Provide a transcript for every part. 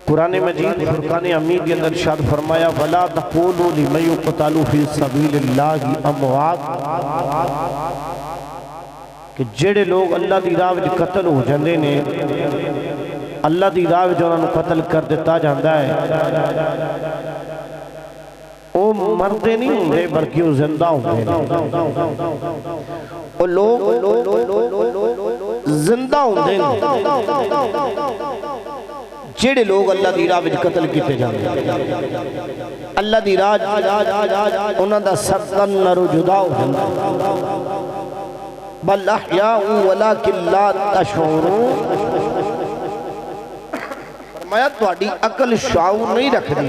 قرآن مجید فرقان حمید کے اندر ارشاد فرمایا وَلَا تَقُولُوا لِمَن يُقْتَلُ فِي سَبِيلِ اللَّهِ أَمْوَاتٌ کہ جڑے لوگ اللہ دی راہ وچ قتل ہو جاندے نے اللہ دی راہ وچ انہاں نوں قتل کر دتا جاندا ہے او مردے نہیں ہوندے بلکہ وہ زندہ ہوندے نے او لوگ زندہ ہوندے نے جڑے لوگ اللہ دی راہ وچ قتل کیتے جاندے اللہ دی راہ انہاں دا سکن نرو جدا ہو جاندا بل احیاء ولکن لا تشعرون فرمایا تہاڈی عقل شعور نہیں رکھدی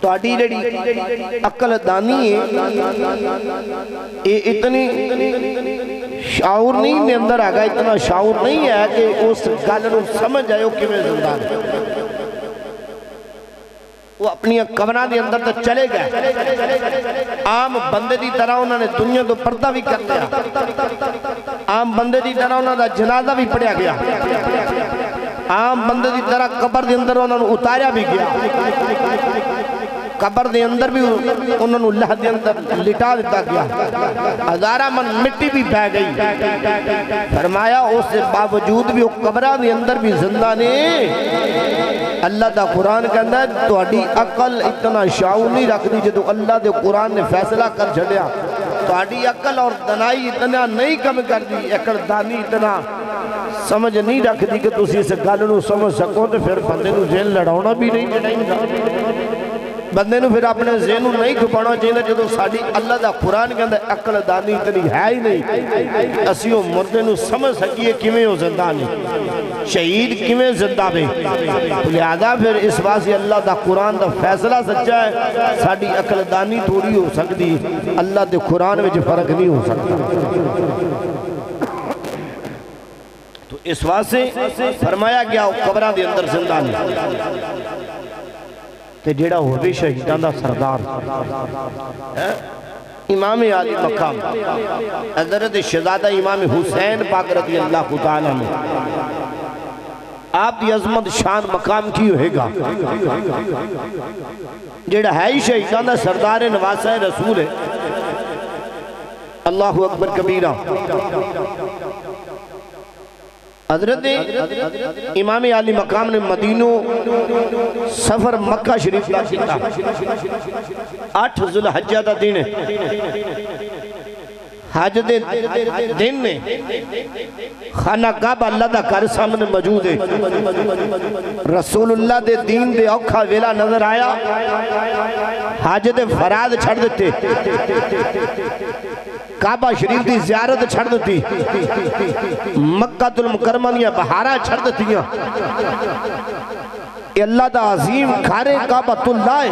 تہاڈی جڑی عقل دانی ہے یہ اتنی شعور نہیں نے اندر آگا اتنا شعور نہیں ہے کہ اس گل نو سمجھ آئے کہ میں زندہ ہے وہ اپنی قبروں کے اندر تو چلے گئے عام بندے دی طرح انہوں نے دنیا تو پردہ بھی کر دیا عام بندے دی طرح انہوں نے جنازہ بھی پڑھیا گیا عام بندے دی طرح قبر دے اندر انہوں نے اتاریا بھی گیا قبر دے اندر بھی انہوں نے اللہ دے اندر لٹا دیتا گیا ہزارہ من مٹی بھی بہ گئی فرمایا اس سے باوجود بھی وہ قبرہ دے اندر بھی زندہ نے اللہ دا قرآن کہنا ہے تہاڈی عقل اتنا شعور نہیں رکھ دی جدو اللہ دے قرآن نے فیصلہ کر چھڑیا تہاڈی عقل اور دنائی اتنا نہیں کم کر دی عقل دانی اتنا سمجھ نہیں رکھ دی کہ تسی اس گل نو سمجھ سکو تو پھر بندے نو ذہن لڑاؤنا بھی نہیں بندے نو پھر اپنے ذہن نو نہیں کھپانا چاہیے جدو ساڈی اللہ دا قرآن کے اندر عقل دانی اتنی ہے ہی نہیں اسیوں مردے نو سمجھ سکیے کیویں ہو زندہ نہیں شہید کیویں زندہ میں لہذا پھر اس واسی اللہ دا قرآن دا فیصلہ سچا ہے ساڈی عقل دانی تھوڑی ہو سکتی اللہ دے قرآن میں فرق نہیں ہو سکتا تو اس واسطے فرمایا گیا قبروں دے اندر زندہ نہیں تے جیڑا ہو بھی شہیدان دا سردار امام عالی مقام حضرت شہزادہ امام حسین پاک رضی اللہ تعالیٰ نے آپ دی عظمت شان مقام کی ہوئے گا جیڑا ہے ہی شہیدان دا سردار نواسہ رسول ہے اللہ اکبر کبیرہ حضرت امام عالی مقام نے مدینہ سفر مکہ شریف کا کیتا 8 ذوالحجہ دا دن ہے حج دے دن نے خانہ کعبہ اللہ دا گھر سامنے موجود ہے رسول اللہ دے دین دے اوکھا ویلا نظر آیا حج دے فراد چھڑ دیتے کعبہ شریف دی زیارت چھڑ دیتی مکہ المکرمہ دیا بہارہ چھڑ دیتیاں اے اللہ دا عظیم کھارے کعبہ اللہ ہے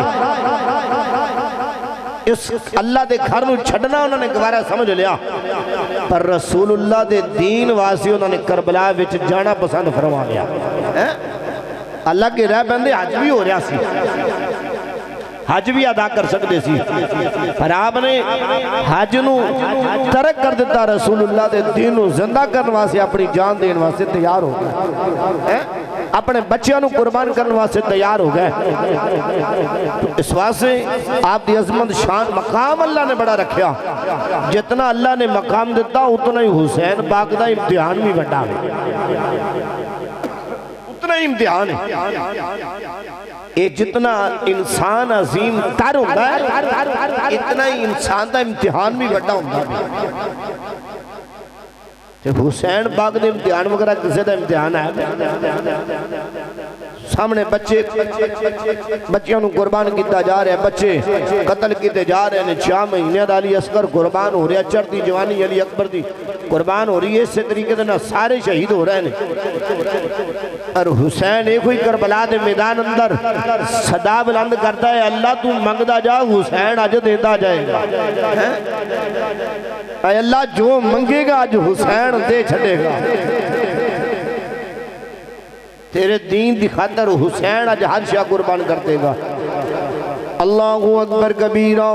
اس اللہ دے گھر نو چھڑنا انہوں نے گوارا سمجھ لیا پر رسول اللہ دے دین واسی انہوں نے کربلا وچ جانا پسند فرما لیا اللہ کے رہ بندے حج بھی ہو رہا سی حج بھی ادا کر سکتے سی پر آپ نے حج نو ترک کر دیتا رسول اللہ دے دین نو زندہ کرنے واسے اپنی جان دین واسے تیار ہو گئے اپنے بچیاں نو قربان کرنے واسے تیار ہو گئے اس واسے آپ دی عظمت شان مقام اللہ نے بڑا رکھیا جتنا اللہ نے مقام دیتا اتنا ہی حسین پاک دا امتحان بھی بڑھا اتنا ہی امتحان ہے یہ جتنا انسان عظیم تر ہوتا ہے اتنا ہی انسان دا امتحان بھی بڑا ہوتا ہے حسین پاک دے امتحان وغیرہ کسے دا امتحان ہے سامنے بچیاں نو قربان کیتا جا رہے ہیں بچے قتل کیتے جا رہے ہیں 6 مہینے دا علی اصغر قربان ہو رہے ہیں چڑھتی جوانی علی اکبر دی قربان ہو رہی ہے اس سے طریقے سے سارے شہید ہو رہے ہیں اور حسین ایک ہوئی کربلا دے میدان اندر صدا بلند کرتا ہے اللہ تو منگدا جا حسین آج دیتا جائے گا اے اللہ جو منگے گا آج حسین دے چھڑے گا تیرے دین دی خاطر حسین آج ہر شاہ قربان کرتے گا اللہ اکبر کبیرہ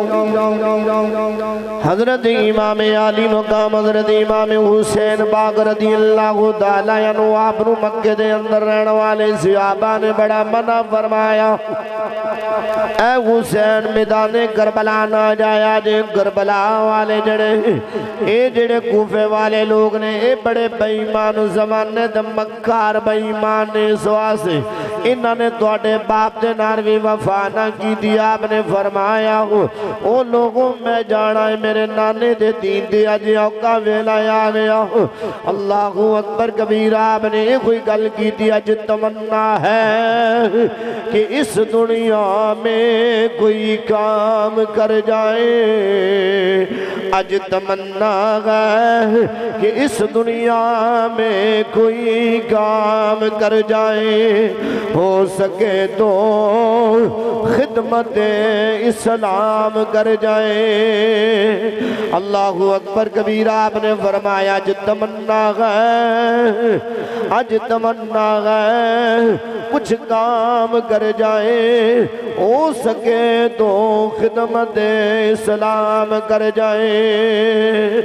حضرت امام علی مقام حضرت امام حسین باغ رضی اللہ تعالیٰ عنہ آپ نو مکہ دے اندر رہنے والے صحابہ نے بڑا منع فرمایا اے حسین میدان کربلا نہ جایا جے کربلا والے جڑے کوفے والے لوگ نے اے بڑے بے ایمان زمانے دے مکار بے ایمان نے اس واسطے انہوں نے تواڈے باپ دے نال وی وفا نہ کی دی آپ نے فرمایا او لوگوں میں جانا ہے میرے نانے دے دین دے اج اوکا ویلا آ گیا اللہ اکبر کبیرہ آپ نے کوئی گل کی دی اج تمنا ہے کہ اس دنیا میں کوئی کام کر جائے اج تمنا ہے کہ اس دنیا میں کوئی کام کر جائے ہو سکے تو خدمت اسلام کر جائے اللہ اکبر کبیرہ آپ نے فرمایا اج تمنا ہے اج تمنا ہے کچھ کام کر جائے ہو سکے تو خدمت اسلام کر جائے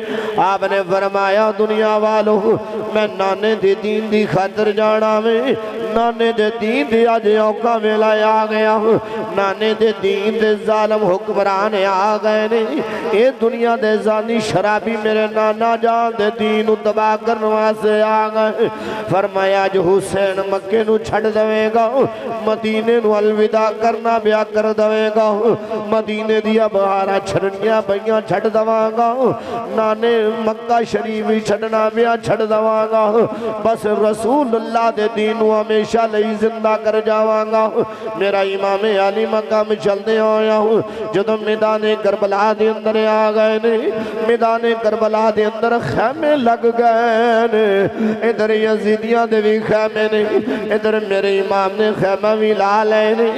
آپ نے فرمایا دنیا والوں میں نانے دے دین دی خاطر جانا میں نانے دے دین دی آج اوکا ویلا آ گیا نانے دے دین دے ظالم حکمران آ گئے نے اے دنیا دے زانی شرابی میرے نانا جان دے دین تباہ کرنوا سے آ گئے فرمایا جو حسین مکے نو چھڑ دوے گا مدینے نو الوداع کرنا بیا کر دوے گا مدینے دیا بہارا چھڑنیاں بیاں چھڑ دوا گا نانے مکہ شریفی چھڑنا بیا چھڑ دوا گا بس رسول اللہ دے دین و ہمیشہ لئی زندہ کر جاواں گا میرا امام علی مقام چلتے آیا ہوں جدو میدان کربلا دے اندر آ گئے نے میدان کربلا دے اندر خیمے لگ گئے نے ادھر یزیدیاں دے بھی خیمے نے ادھر میرے امام نے خیمہ بھی لا لے نے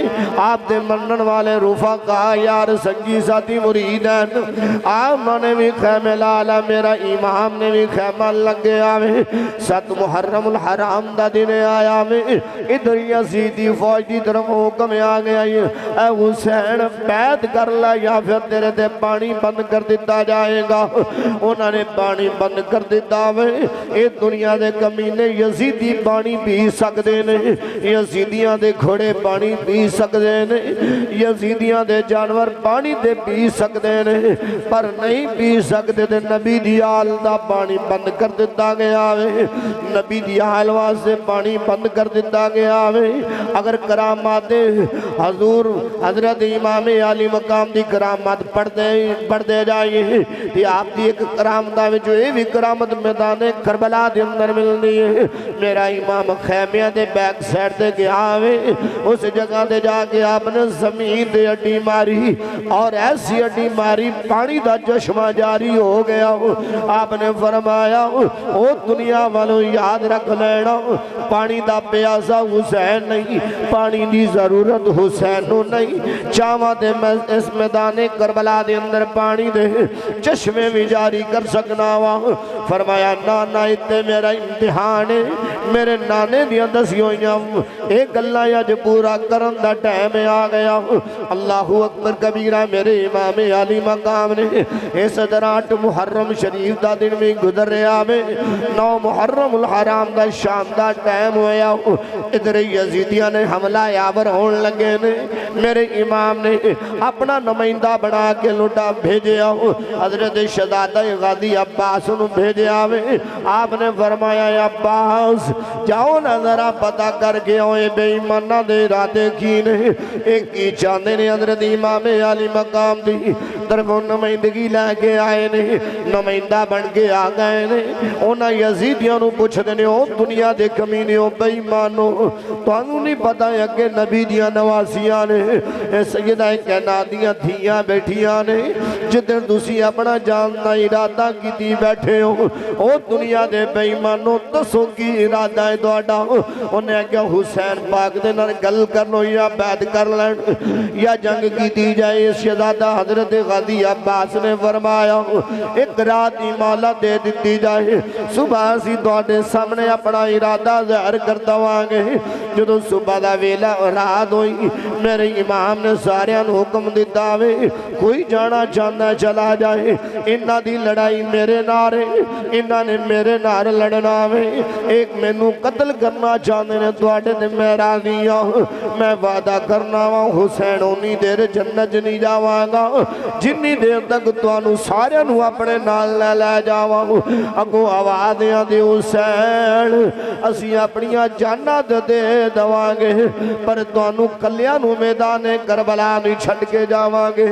آپ دے منن والے روفہ کہا یار سنگی ساتھی مرید ہیں آپ نے بھی خیمے لا لے میرا امام نے بھی خیمہ لگ گیا میں 7 محرم الحرام دا دن آیا میں ادھر یزیدی فوج دی طرف حکم آ گیا اے حسین بیعت کر لے یا پھر تیرے دے پانی بند کر دیتا جائے گا انہوں نے پانی بند کر دیتا میں اے دنیا دے کمینے یزیدی پانی پی سکتے نے یزیدیاں دے گھوڑے پانی پی سکتے نے یزیدیاں دے جانور پانی دے پی سکتے نے پر نہیں پی سکتے دے نبی دی آل دا پانی بند کر دیتا گیا ہے نبی دی آل واسے پانی بند کر دیتا گیا ہے اگر کرامات حضور حضرت امام علی مقام دی کرامات پڑھ دے جائیں کہ آپ دی ایک کرامتہ میں جو یہ بھی کرامت میدان کربلا دے اندر ملنی ہے میرا امام خیمیہ دے بیک سیٹ دے گیا ہے اس جگہ دے جا کے آپ نے زمین دے اڈی ماری اور ایسی اڈی ماری پانی دا چشمہ جاری ہو گیا آپ نے فرمایا او دنیا والوں یاد رکھ لینا پانی دا پیاسا حسین نہیں پانی دی ضرورت حسین نہیں چاہاں دے میں اس میدان کربلا دے اندر پانی دے چشمے بھی جاری کر سکنا وہاں فرمایا نانا اتے میرا امتحان ہے میرے نانے دیا دسی ہوئیاں ایک اللہ یا جو پورا کرن دا ٹائم آ گیا اللہ اکبر کبیرہ میرے امام علی مقام نے اس طرح 8 محرم شریف دا دن میں گزر رہا میں 9 محرم الحرام دا شام دا ٹائم ہویا ادھر یزیدیاں نے حملہ یاور ہون لگے نے میرے امام نے اپنا نمائندہ بنا کے لٹا بھیجیا حضرت شہزادہ غازی عباس نے بھیجیا میں آپ نے فرمایا عباس جاؤ نہ ذرا پتہ کر کے ہوئے بے ایمانہ دے ارادے کی نے ایک کی چاندے نے حضرت امام علی مقام دی طرفوں نمائندگی لے کے آئے نے نمائندہ بن کے آ گئے نے انہاں یزیدیاں نو پوچھ دینے او دنیا دے کمینیوں بے ایمانوں تو انہوں نہیں پتا ہے کہ نبی دیاں نواسیاں نے سیدہ کائناتیاں دھیاں بیٹھیاں نے جدر دوسری اپنا جاننا ارادہ کی دی بیٹھے ہو او دنیا دے بے ایمانو دسو کی ارادہ ہے تہاڈا؟ انہیں کہا حسین پاک دے نال گل کرنو یا بیعت کر لین یا جنگ کی دی جائے؟ شہزادہ حضرت غازی عباس نے فرمایا ایک رات ہی مولا دے دیتی جائے، صبح سی تہاڈے سامنے اپنا ارادہ ظاہر کر دواں گے۔ جدوں صبح دا ویلا رات ہوئی میرے امام نے ساریاں نوں حکم دیتا وے کوئی جانا چاہنا چلا جائے، انہاں دی لڑائی میرے نال ہے، انہاں نے میرے نال لڑنا وے، ایک مینوں قتل کرنا چاہندے نے تہاڈے تے میں راضی ہاں، میں وعدہ کرنا وا حسین اونی دیر جنت نہیں جاواں گا جنی دیر تک تانوں ساریاں نوں اپنے نال لے جاواں۔ اگوں آواز آندی حسین اسی اپنیاں جاناں دے دواں گے پر تانوں کلیاں نوں میدان کربلا نہیں چھڈ کے جاواں گے،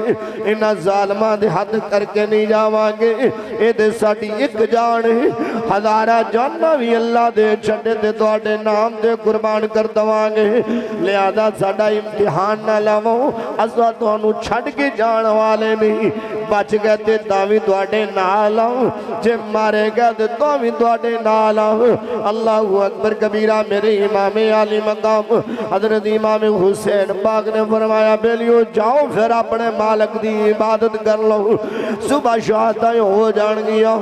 انہاں ظالماں دے ہاتھ کر کے نہیں جاواں گے، اے دے ساڈی ایک جان ہے، ہزاراں جاناں وی اللہ دے چھڈے تے تہاڈے نام دے قربان کر دواں گے، لہذا ساڈا امتحان نہ لو، اساں تانوں چھڈ کے جان والے نہیں، بچ گئے تے تاں وی تہاڈے نال آں، جے مارے گئے تے تاں وی تہاڈے نال آں۔ اللہ اکبر کبیرہ۔ میرے امام عالی مقام حضرت امام حسین پاک نے فرمایا بیلیو جاؤ پھر اپنے مالک دی عبادت کر لو، صبح شہادتیں ہو جان گیا،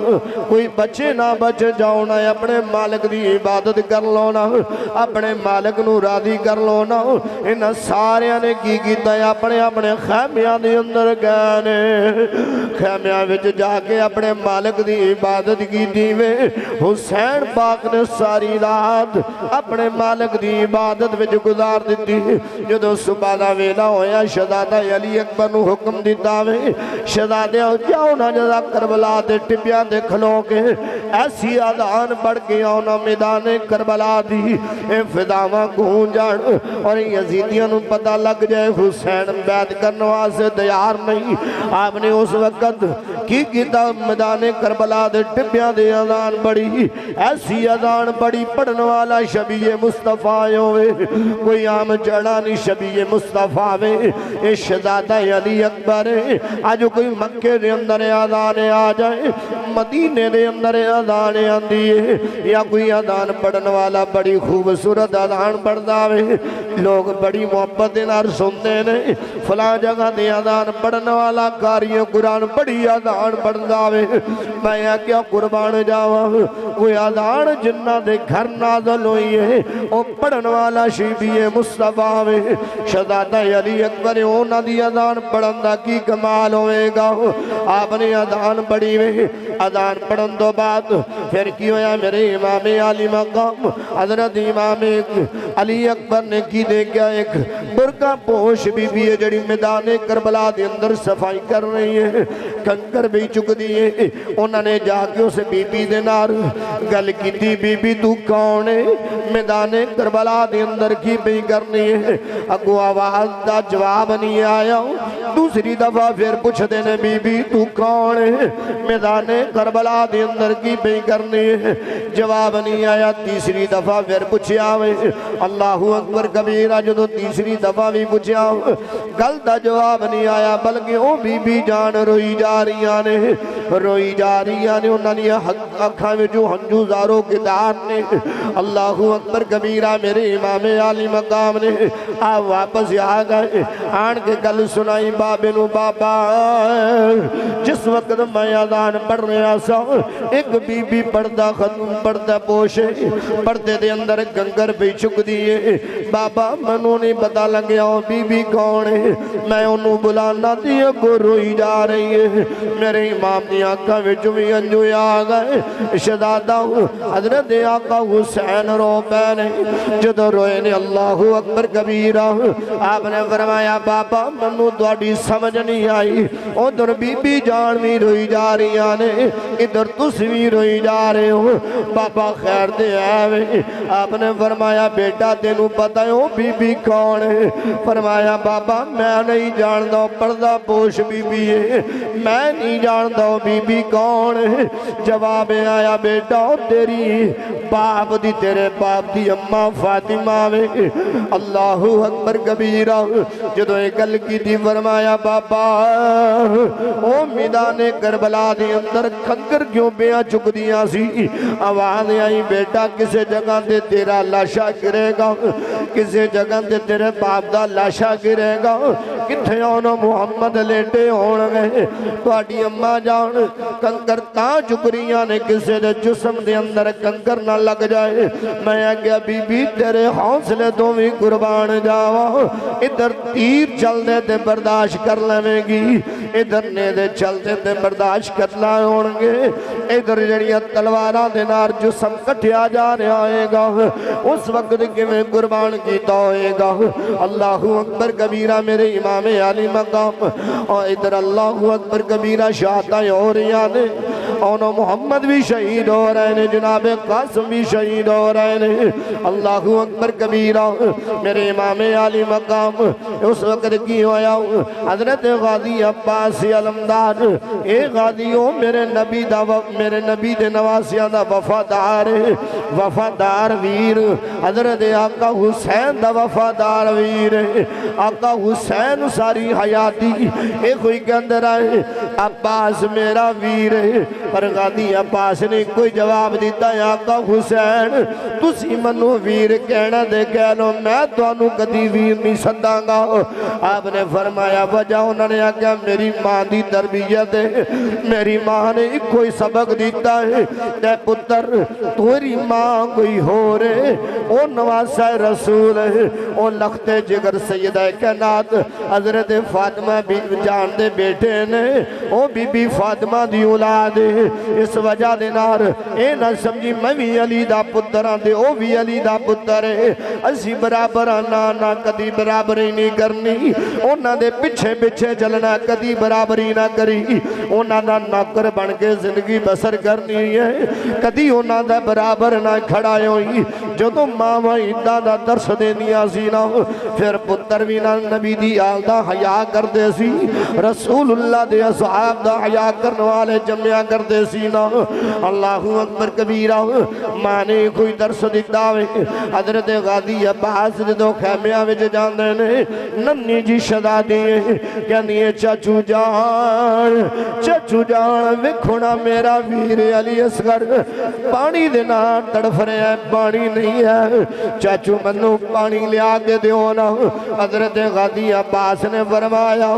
کوئی بچے نہ بچ جاؤ نہ، اپنے مالک دی عبادت کر لو نا، اپنے مالک نو راضی کر لو نا۔ انہاں ساریاں نے کی کیتا ہے اپنے اپنے خیمیاں دے اندر گئے، خیمیاں وچ جا کے اپنے مالک دی عبادت کی دیوے۔ حسین پاک نے ساری رات اپنے مالک دی عبادت وچ گزار دیتی۔ جدو صبح دا ویلا ہویا شہزادہ علی اکبر نو حکم دیتا وے شہزادے جاؤ نہ جزا کربلا دے ٹپیاں دے کھلو کے ایسی آدھان بڑھ کے آنا میدان کربلا دی، اے فداواں گون جان اور یزیدیاں نو پتہ لگ جائے حسین بیعت کرنے واسطے تیار نہیں۔ آپ نے اس وقت کی کیتا میدان کربلا دے ٹپیاں دے آدھان بڑی، ایسی آدھان بڑی پڑھنے والا شبیہ مصطفیٰ ہوئے، کوئی عام جڑا نہیں شبیہ مصطفیٰ وے۔ اے شہزادہ علی اکبر آج کوئی مکے دے اندر آدھان آ جائے، مدینے دے اندر آدھان آندی ہے یا کوئی آدھان پڑھنے والا بڑی خوبصورت آدھان پڑھدا وے، لوگ بڑی محبت نال سنتے نے فلاں جگہ دے آدھان پڑھنے والا قاری قرآن بڑی آدھان پڑھدا وے، میں کیا قربان جاواں کوئی آدھان جنہ دے گھر نازل ہوئی ہے او پڑھن والا شبیہ مصطفیٰ وے۔ شہزادہ علی اکبر اونا دی آدھان پڑھن دا کی کمال ہوئے گا۔ آپ نے آدھان پڑھی وے، آدھان پڑھن دو بعد پھر کی ہویا میرے امام عالی مقام حضرت امام علی اکبر نے کی دے گیا ایک برقع پوش بی بی ہے جڑی میدان کربلا دے اندر صفائی کر رہی ہے، کنکر بھی چک دیئے، انہوں نے جا کے اسے بی بی دے نار گل کی تھی بی بی تو کون ہے، میدان کربلا دے اندر کی بھی کرنی ہے؟ اگو آواز دا جواب نہیں آیا، دوسری دفعہ پھر پوچھ دینے بی بی تو کون ہے، میدان کربلا دے اندر کی بھی کرنی ہے؟ جواب نہیں آیا، تیسری دفعہ پھر پوچھیا ہوئے، اللہ اکبر کبیرہ جدو تیسری دفعہ بھی پوچھیا ہوئے، گل دا جواب نہیں آیا، بلکہ او بی بی جان روئی جا رہی آنے، روئی جا رہی آنے، انہوں نے اکھاں میں جو ہنجو زاروں کے دار نے، اللہ اکبر کبیرہ میرے امام عالی مقام نے آپ واپس آ گئے، آن کے گل سنائی بابے نو، بابا جس وقت میں آدھان پڑھ رہا سا ایک بی بی پردہ ختم پردہ پوشے پردے دے اندر گنگر بھی چک دیئے، بابا منو نہیں پتا لگیا بی بی کون ہے، میں انہوں بلانا دیئے کو روئی جا رہی ہے، میرے امام دی آنکھا وچو بھی انجو آ گئے، شہزادہ حضرت آقا حسین رو پہنے جدو روئے نے اللہ اکبر کبیرہ، آپ نے فرمایا بابا منو دوڑی سمجھ نہیں آئی، ادھر بی بی جان بھی روئی جا رہی آنے، ادھر تس بھی روئی جا رہے ہو، بابا خیر دے آوے، آپ نے فرمایا بیٹا تینوں پتا ہے وہ بی بی کون ہے؟ فرمایا بابا میں نہیں جاندہ پردہ پوش بی بی ہے، میں نہیں جاندہ بی بی کون ہے؟ جواب آیا بیٹا تیری باپ دی تیرے باپ دی اماں فاطمہ وے اللہ اکبر کبیرہ جدو ایک گل کی دی فرمایا بابا او میدان کربلا دے اندر کنکر کیوں بیاں چک دیاں سی آواز آئی بیٹا کسے جگہ دے تیرا لاشا گرے گا کسے جگہ دے تیرے باپ دا لاشا گرے گا کتھے آنا محمد لیٹے ہونے گئے تواڈی اماں جان کنکر تاں چکریاں نے کسے دے جسم دے اندر کنکر نہ لگ جائے میں آگیا بی بی تیرے حوصلے تو بھی قربان جاوا ادھر تیر چل دے تے برداشت کر لیں گی ادھر نے دے چل دے تے برداشت کر لائے ہونگے ادھر جڑیاں تلوارہ دینار جسم کٹھیا جا رہا آئے گا اس وقت کے میں قربان کیتا ہوئے گا اللہ اکبر کبیرہ میرے امام علی مقام اور ادھر اللہ اکبر کبیرہ شاہتہ اور یانے اور محمد بھی شہید ہو رہے ہیں جناب قاسم بھی شہید ہو رہے ہیں اللہ اکبر کبیرہ میرے امام علی مقام اس وقت کی ہویا حضرت غازی عباس علمدار اے غازیوں میرے نبی دے نواسیاں دا وفادار ویر حضرت آقا حسین دا وفادار ویر آقا حسین ساری حیاتی اے کوئی کے اندر آئے عباس میرا ویر پر غازی عباس نے کوئی جواب دیتا ہے آقا حسین تسی منو ویر کہنا دے کہہ لو میں تو انو کدی ویر نہیں سنداں گا آپ نے فرمایا وجہ انہوں نے آگیا میری ماں دی تربیت ہے میری ماں نے کوئی سبق دیتا ہے اے پتر توری ماں کوئی ہو رہے او نواسہ رسول ہے او لخت جگر سیدہ کائنات حضرت فاطمہ بھی جان دے بیٹے نے او بی بی فاطمہ دی اولاد ہے اس وجہ دے نار اے نہ سمجھی میں بھی علی دا پتر آندے او بھی علی دا پتر ہے اسی برابر آنا کدی برابری نہیں کرنی اونا دے پچھے چلنا کدی برابری نہ کری اونا دا نوکر بن کے زندگی بسر کرنی ہے کدی اونا دا برابر نہ کھڑا ہوئی جو تو ماں وعیدہ دا درس دینی آسینا پھر پتر بھی نہ نبی دی آل دا حیاء کر دے سی رسول اللہ دے اصحاب دا حیاء کرنے والے جمعہ کر دے سینا اللہ اکبر کبیرہ ماں نے کوئی درس دکھداوے حضرت غازی عباس دو خیمیاں وچ جان دینے ننی جی شدا دیئے کہنی ہے چچو جان وکھونا میرا ویر علی اصغر پانی دینا تڑف رہے ہیں پانی نہیں ہے چچو منو پانی لیا کے دیونا حضرت غازی عباس نے فرمایا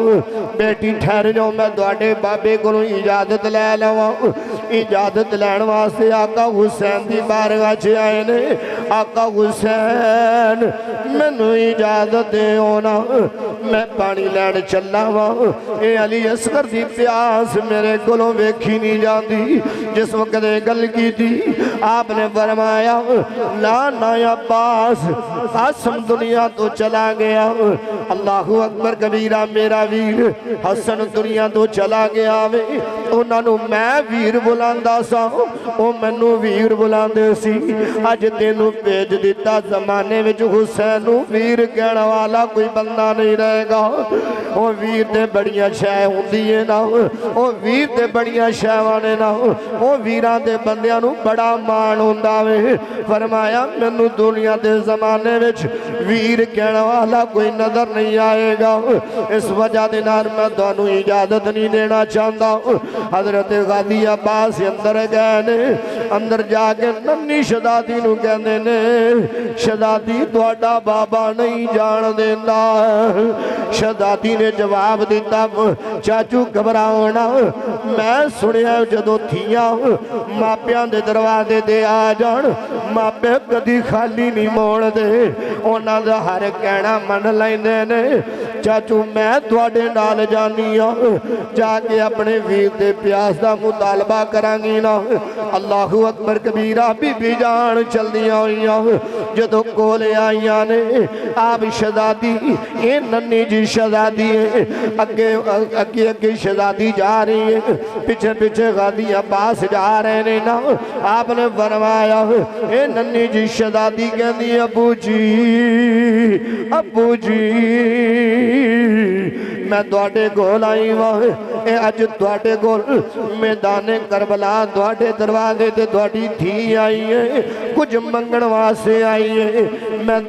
بیٹی ٹھہر جاؤ میں دوڑے بابے کو اجازت لے لوا اجازت لین واسطے آقا حسین دی بارگاہ چھ آئے نے آقا حسین منو اجازت دے ہونا میں پانی لین چلا وا اے علی اصغر دی پیاس میرے گلوں ویکھی نہیں جاندی جس وقت گل کی تھی آپ نے فرمایا لانا عباس قاسم دنیا تو چلا گیا اللہ اکبر کبیرہ میرا ویر حسن دنیا تو چلا گیا انہوں نے میں ویر بلاندا سا او منو ویر بلاندے سی اج تینوں بھیج دیتا زمانے وچ حسین ویر کہنا والا کوئی بندہ نہیں رہے گا او ویر تے بڑیاں شے ہوندی ہے نا او ویر تے بڑیاں شےواں نا او ویراں دے بندیاں نو بڑا مان ہوندا وے فرمایا مینوں دنیا دے زمانے وچ ویر کہنا والا کوئی نظر نہیں آئے گا اس وجہ دے نال میں تانوں اجازت نہیں دینا چاہتا حضرت غازی عباس اندر گئے نے اندر جا کے ننی شہزادی نو کہندے نے شہزادی تہاڈا بابا نہیں جان دیندا شہزادی نے جواب دیتا چاچو گھبراؤنا میں سنیا جدوں تھیاں ماپیاں دے دروازے دے آ جان ماپے کدی خالی نہیں موڑ دے انہاں دا ہر کہنا من لیندے نے چاچو میں تواڈے نال جانی ہاں جا کے اپنے ویر دے پیاس دا مطالبہ کرانگی نا اللہ اکبر کبیرہ بی بی جان چل دیا ہوئیاں جدو کولے آئیاں نے آپ شہزادی اے ننی جی شہزادی ہے اگے شہزادی جا رہی ہے پیچھے غازی عباس جا رہے نے نا آپ نے فرمایا اے ننی جی شہزادی کہندی ابو جی میں تواڈے کول آئی واں اے اج تواڈے کول میدان کربلا تواڈے دروازے تے تواڈی دھی آئی ہے کچھ منگن واسطے آئی ہے میں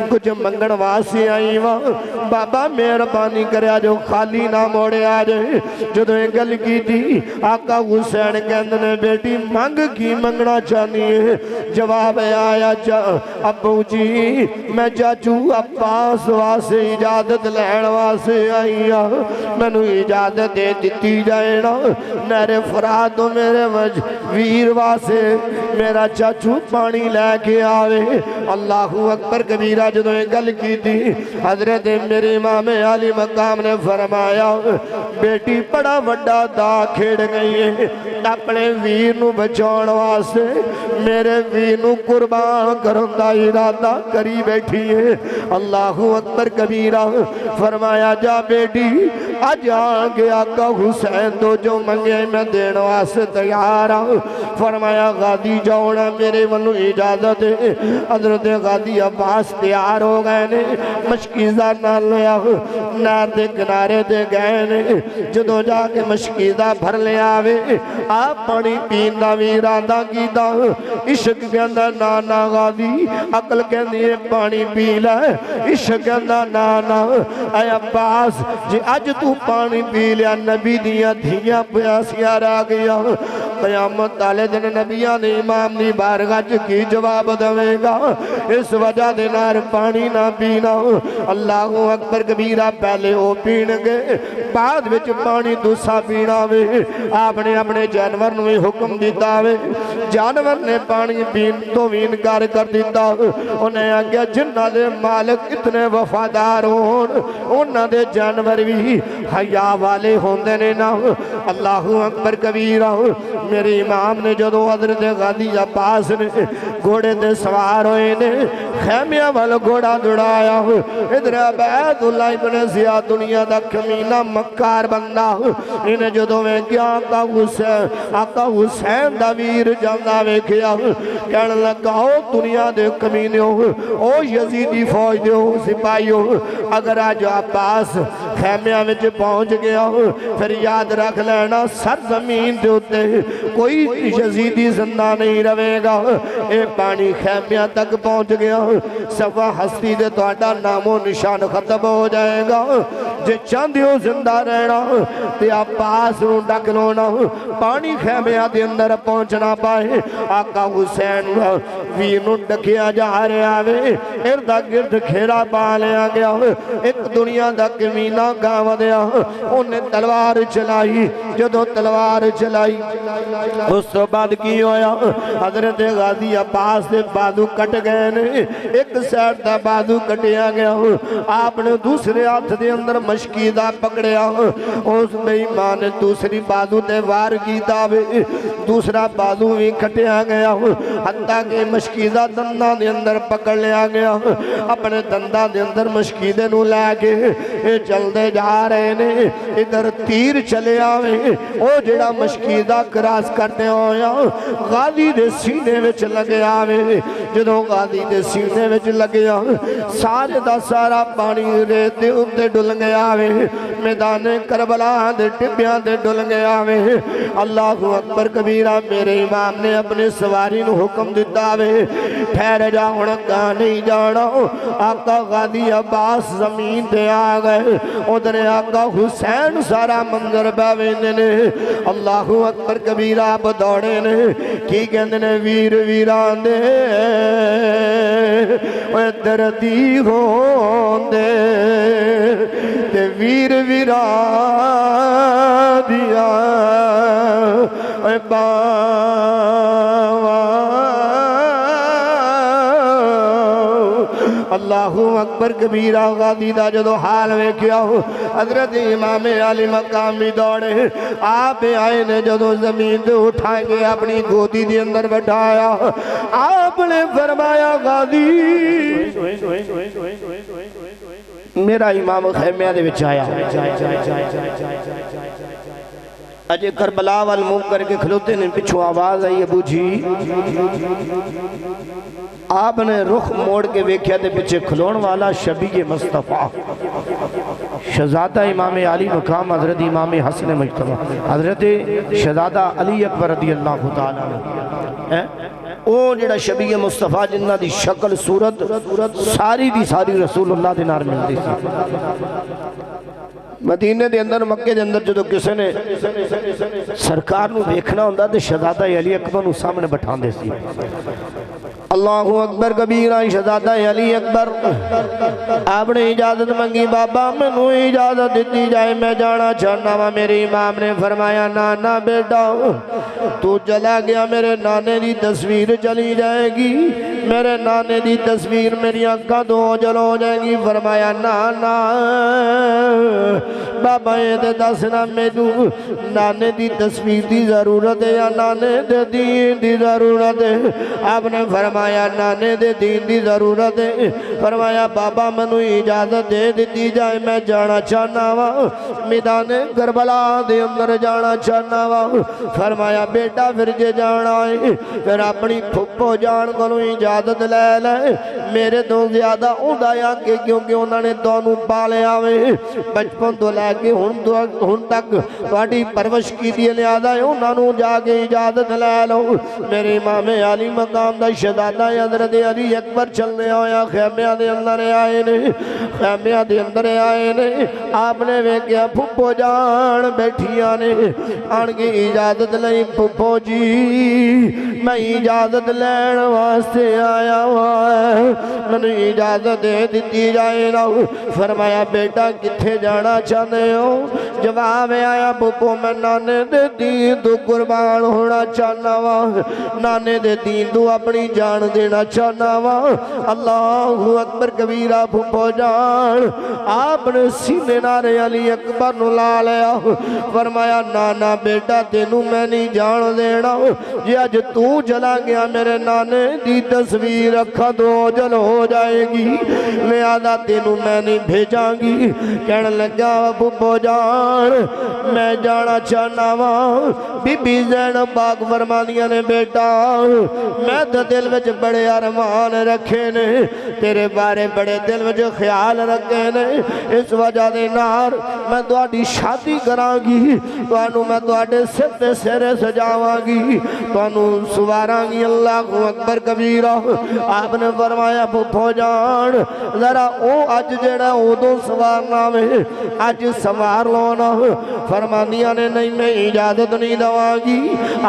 کچھ منگن واسطے آئی واں بابا مہربانی کریا جو خالی نہ موڑے آ جائے جدوں اے گل کیتی آقا حسین کہندے نے بیٹی منگ کی منگنا چاہنی ہے جواب آیا ابو جی میں چاچو عباس واسطے اجازت لین واسطے آئی ہاں مینوں اجازت دے دتی جائے نا نہر فرات تو میرے ویر واسطے میرا چاچو پانی لے کے آوے اللہ اکبر کبیرہ جدوں یہ گل کی تھی حضرت میرے امام عالی مقام نے فرمایا بیٹی بڑا وڈا دا کھیڑ گئی ہے اپنے ویر نو بچاؤن واسطے میرے ویر نو قربان کرن دا ارادہ کری بیٹھی ہے اللہ اکبر کبیرہ فرمایا جا بیٹی آج آگے آقا حسین تو جو منگے میں دین واسطے تیار ہوں فرمایا غادی جاؤنا میرے ونو اجازت ہے حضرت غادی عباس تیار ہو گئے نے مشکیزہ نہ لیا نار دے کنارے دے گئے نے جدو جا کے مشکیزہ بھر لے آوے آپ پانی پین دا ویرادہ کی دا عشق کے اندر نانا غادی عقل کے لیے پانی پی لے عشق کے اندر نانا اے عباس جی آج تو پانی پی لیا نبی دیا دھیاں پیاسیاں رہ گیا قیامت آلے دن نبیاں نے امام نے بارگاہ کی جواب دوے گا اس وجہ دنار پانی نہ پینا اللہ اکبر کبیرہ پہلے وہ پین گے بعد وچ پانی دوسرا پینا وے آپ نے اپنے جانور نے حکم دیتا وے جانور نے پانی پین تو بھی انکار کر دیتا انہیں آگیا جنہ دے مالک اتنے وفادار ہون انہ دے جانور بھی حیاء والے ہوندے نے نا اللہ اکبر کبیرہ میرے امام نے جدو حضرت غادی عباس نے گھوڑے دے سوار ہوئے نے خیمیہ والا گھوڑا دڑایا ادھر عبید اللہ ابن زیاد دنیا دا کمینہ مکار بندہ انہیں جدو میں کیا آقا حسین دا ویر جاندہ میں کیا کہنے لگا ہو دنیا دے کمینے ہو او یزیدی فوج دے ہو سپاہی ہو اگر آج عباس خیمیہ میں پہنچ گیا ہو پھر یاد رکھ لینا سرزمین دے ہوتے کوئی یزیدی زندہ نہیں روے گا اے پانی خیمیہ تک پہنچ گیا صفحہ ہستی دے تو اڈا نام و نشان ختم ہو جائے گا جے چاندیوں زندہ رہنا تے عباس نو ڈک لونا پانی خیمیہ دے اندر پہنچنا پائے آقا حسین وینو ڈکیا جا رہے آوے اردہ گرد کھیرا پا لیا گیا ایک دنیا دا کمینہ گاو دیا انہیں تلوار چلائی جدو تلوار چلائی اس تو بعد کی ہویا حضرت غازی عباس نے بازو کٹ گئے نے ایک سیٹ دا بازو کٹیا گیا آپ نے دوسرے ہاتھ دے اندر مشکیدہ پکڑیا اس بے ایمان نے دوسری بازو دے وار کی داوے دوسرا بازو بھی کٹیا گیا حتیٰ کہ مشکیدہ دندہ دے اندر پکڑ لیا گیا اپنے دندہ دے اندر مشکیدے نو لے کے چل دے جا رہے نے ادھر تیر چلے آوے او جڑا مشکیدہ کراس کرتے ہویا غازی دے سینے وچ لگے آوے جدو غازی دے سینے وچ لگے آوے سارے دا سارا پانی ریت دے اندے ڈل گیا آوے میدان کربلا دے ٹبیاں دے ڈل گیا آوے اللہ اکبر کبیرہ میرے امام نے اپنے سواری نو حکم دیتا آوے ٹھہر جا ہنکا نہیں جانا آقا غازی عباس زمین دے آگئے ادھر آقا حسین سارا منظر بیوے نے اللہ اکبر کبیرہ آپ دوڑے نے کی کہندے نے ویر ویران دے دردی ہون دے تے ویر ویران دیا اللہ اکبر کبیرہ غازی دا جدو حال میں کیا ہو حضرت امام علی مقامی دوڑے آپ آئے نے جدو زمین دے اٹھائیں گے اپنی گودی دے اندر بٹھایا آپ نے فرمایا غازی میرا امام خیمیہ دے وچ آیا اجے کربلا وال منہ کر کے کھلوتے نے پچھو آواز آئی ابو جی آپ نے رخ موڑ کے ویکھیا دے پچھے کھلون والا شبیہ مصطفیٰ شہزادہ امام علی مقام حضرت امام حسن مجتبہ حضرت شہزادہ علی اکبر رضی اللہ تعالیٰ عنہ او جڑا شبیہ مصطفیٰ جنہ دی شکل صورت ساری دی ساری رسول اللہ دے نار ملتی سی مدینے دے اندر مکے دے اندر جدو کسے نے سرکار نو دیکھنا ہوندہ دے شہزادہ علی اکبر نو سامنے بٹھان دے سی اللہ اکبر کبیرہ شہزادہ علی اکبر آپ نے اجازت منگی بابا میں نو اجازت دیتی جائے میں جانا چاہنا وا میرے امام نے فرمایا نانا بیٹا تو چلا گیا میرے نانے دی تصویر چلی جائے گی میرے نانے دی تصویر میری آنکھاں دو جل ہو جائے گی فرمایا نانا بابا یہ دے دسنا میدو نانے دی تصویر دی ضرورت ہے یا نانے دے دین دی ضرورت ہے آپ نے فرمایا نانے دے دین دی ضرورت ہے فرمایا بابا منو اجازت دے دیتی جائے میں جانا چاہنا وا میدان کربلا دے اندر جانا چاہنا وا فرمایا بیٹا پھر جے جانا ہے پھر اپنی پھپو جان کو اجازت لے لے میرے تو زیادہ اندایا کہ کیونکہ انہوں نے دونوں پالے آوے بچپن تو لے کے ہن تک واڑی پرورش کی دی لہذا انہوں نے جا کے اجازت لے لو میرے امام علی مقام دا شہزادہ حضرت علی اکبر چلنے آیا خیمیاں دے اندر آئے نے خیمیاں دے اندر آئے نے آپ نے ویکھیا پھپو جان بیٹھیاں نے آن کے اجازت لئی پھپو جی میں اجازت لین واسطے آیا ہوا میں نے اجازت دے دیتی جائے نا فرمایا بیٹا کتھے جانا چاہتے ہو جواب آیا پھپو میں نانے دے دین تو قربان ہونا چاہنا وا نانے دے دین تو اپنی جان دینا چاہنا وا اللہ اکبر کبیرہ پھپو جان آپ نے سینے نارے علی اکبر نو لا لیا فرمایا نانا بیٹا تینوں میں نہیں جان دینا جی آج تو چلا گیا میرے نانے دی تصویر رکھا دو جل ہو جائے گی لہذا تینوں میں نہیں بھیجاں گی کہنے لگا پھپو جان میں جانا چاہنا وا بی بی زینب پاک فرمانیاں نے بیٹا میں تو دل وچ بڑے ارمان رکھے نے تیرے بارے بڑے دل وچ خیال رکھے نے اس وجہ دے نار میں تواڈی شادی کراں گی تانوں میں تواڈے سر تے سر سجاواں گی تانوں سواراں گی اللہ اکبر کبیرہ آپ نے فرمایا پھپو جان ذرا او اج جڑا اودوں سوارنا وے اج سوار لونا فرمانیاں نے نہیں میں اجازت نہیں دواں گی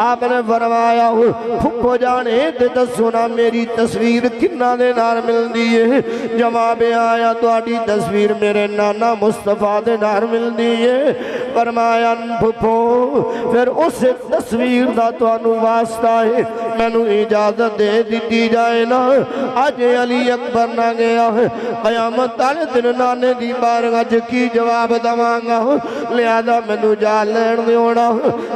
آپ نے فرمایا پھپو جانے تے دسونا میری تصویر کنہ دے نار مل دیئے جواب آیا تواڈی تصویر میرے نانا مصطفیٰ دے نار مل دیئے فرمایا پھپو پھر اس تصویر دا توانو واسطہ ہے میں نو اجازت دے دیتی جائے نا آج علی اکبر نہ گیا ہے قیامت تالے دن نانے دی بارگاہ کی جواب دوانگا لہذا میں نو جا لین دیونا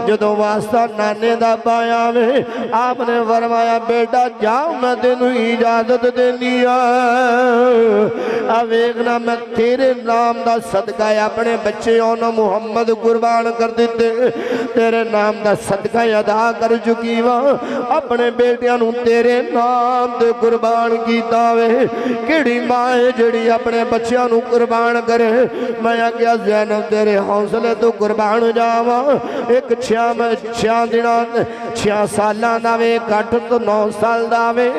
جدو واسطہ نانے دا پایا میں آپ نے فرمایا بیٹا جاؤ میں تینوں اجازت دینی اب ایکنا میں تیرے نام دا صدقہ اپنے بچے اونا محمد قربان کر دیتے تیرے نام دا صدقہ ادا کر چکی وہاں اپنے بیٹیاں نو تیرے نام دے قربان کی داوے کیڑی مائے جڑی اپنے بچیاں نو قربان کرے میں کیا زینب تیرے حوصلے تو قربان جاوا ایک 6 سالہ داوے کٹ تو 9 سال داوے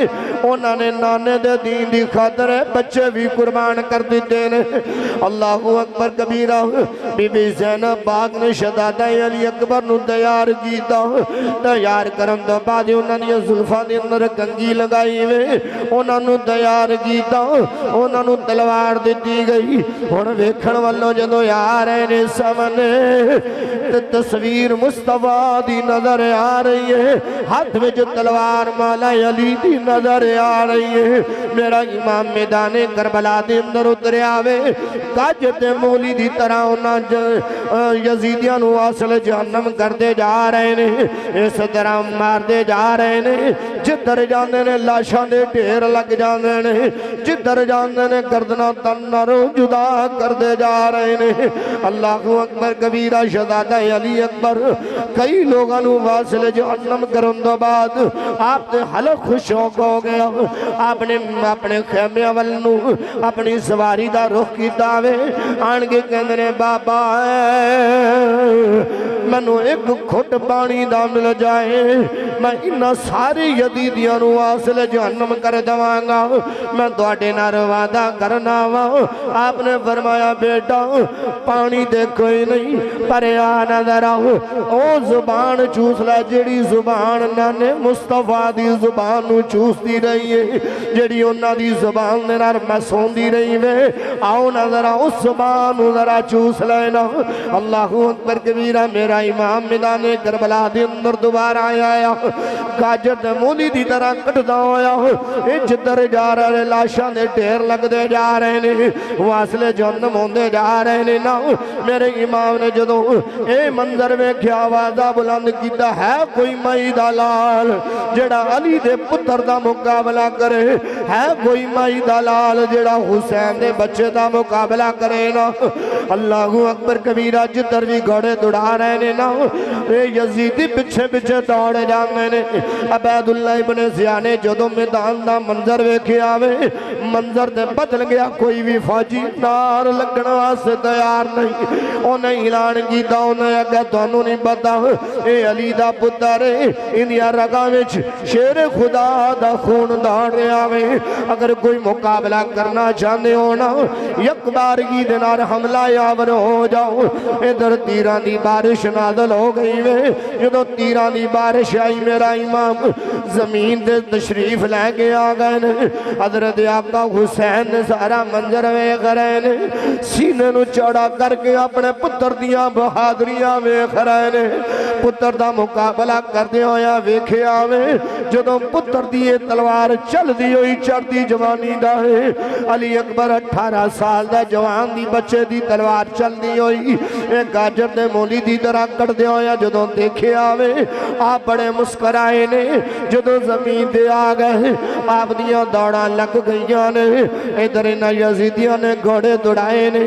انہوں نے نانے دے دین دی خاطر بچے بھی قربان کر دیتے نے اللہ اکبر کبیرہ بی بی زینب پاک نے شہزادہ علی اکبر نو تیار کیتا تیار کرن تو بعد انہوں نے زلفاں دے اندر کنگھی لگائی وے انہوں نے تیار کیتا انہوں نے تلوار دیتی گئی ہن ویکھن والوں جدوں آ رہے نے سامنے تصویر مصطفیٰ دی نظر آ رہی ہے ہاتھ وچ تلوار مولا علی دی نظر آ رہی ہے میرا امام میدان کربلا دے اندر اترے آوے گج تے مولی دی طرح انہاں یزیدیاں نو واصل جہنم کر دے جا رہے نے اس طرح مار دے جا رہے نے جدھر جاندے نے لاشاں دے ڈھیر لگ جاندے نے جدھر جاندے نے گردنا تنرو جدا کر دے جا رہے نے اللہ اکبر کبیرہ شہزادہ علی اکبر کئی لوگاں نو واصل جہنم کرن دو بعد آپ تے حلق خوش ہو گیا آپ نے اپنے خیمے اول نو اپنی سواری دا رخ کی داوے آن کے کہندے بابا منو ایک کھٹ پانی دا مل جائے میں انہا ساری یزیدیاں نو واصل جہنم کر دوانگا میں دوڑے نہ روادہ کرنا وا آپ نے فرمایا بیٹا پانی دے کوئی نہیں پر آنا دراؤ او زبان چوس لے جڑی زبان نانے مصطفیٰ دی زبان نو چوس دی رہی ہے جڑی انہا دی زبان نار مسون دی رہی ہے آؤ نظرہ اس زبان نظرہ چوس لینا اللہ اکبر کبیرہ میرا امام میدان کربلا دے اندر دوبارہ آیا گاجر مولی دی طرح کٹ دا ہویا جدر جا رہے لاشاں دے ڈھیر لگ دے جا رہے نے واصل جہنم ہوندے جا رہے نے نا میرے امام نے جدو اے منظر میں کیا آوازہ بلند کیتا ہے کوئی مائی دا لال جڑا علی دے پتر دا مقابلہ کرے ہے کوئی مائی دا لال جڑا حسین دے بچے دا مقابلہ کرے نا اللہ اکبر کبیرہ جدر بھی گھڑے دوڑا رہے نے نا اے یزیدی پچھے پچھے دوڑے جانے نے عبید اللہ ابن زیاد نے جدو میدان دا منظر ویکھے آوے منظر دے بدل گیا کوئی بھی فوجی نار لگنا سے تیار نہیں انہیں اعلان کیتا انہیں اگر دونوں نہیں پتا اے علی دا پتر انہیا رگا وچ شیر خدا دا خون دوڑ رہے آوے اگر کوئی مقابلہ کرنا چاہنے ہونا یک بارگی دنار حملہ یاور ہو جاؤ ادھر تیران دی بارش نازل ہو گئی وے جدو تیران دی بارش آئی میرا امام زمین دے تشریف لے کے آگئے حضرت آقا حسین نے سارا منظر ویکھ رہے نے سینے نو چڑھا کر کے اپنے پتر دیاں بہادریاں ویکھ رہے نے پتر دا مقابلہ کر دے ہویا ویکھے آوے جدو پتر دیے تلوار چل دی ہوئی چڑھ دی جوانی دا ہے علی اکبر 18 سال دا جوان دی بچے دی تلوار چل دی ہوئی ایک گاجر دے مولی دی طرح کر دے ہویا جدو دیکھے آوے آپ بڑے مسکرائے نے جدو زمین دے آگئے آپ دیاں دوڑا لگ گئیاں نے ادھر انہا یزیدیاں نے گھوڑے دوڑائے نے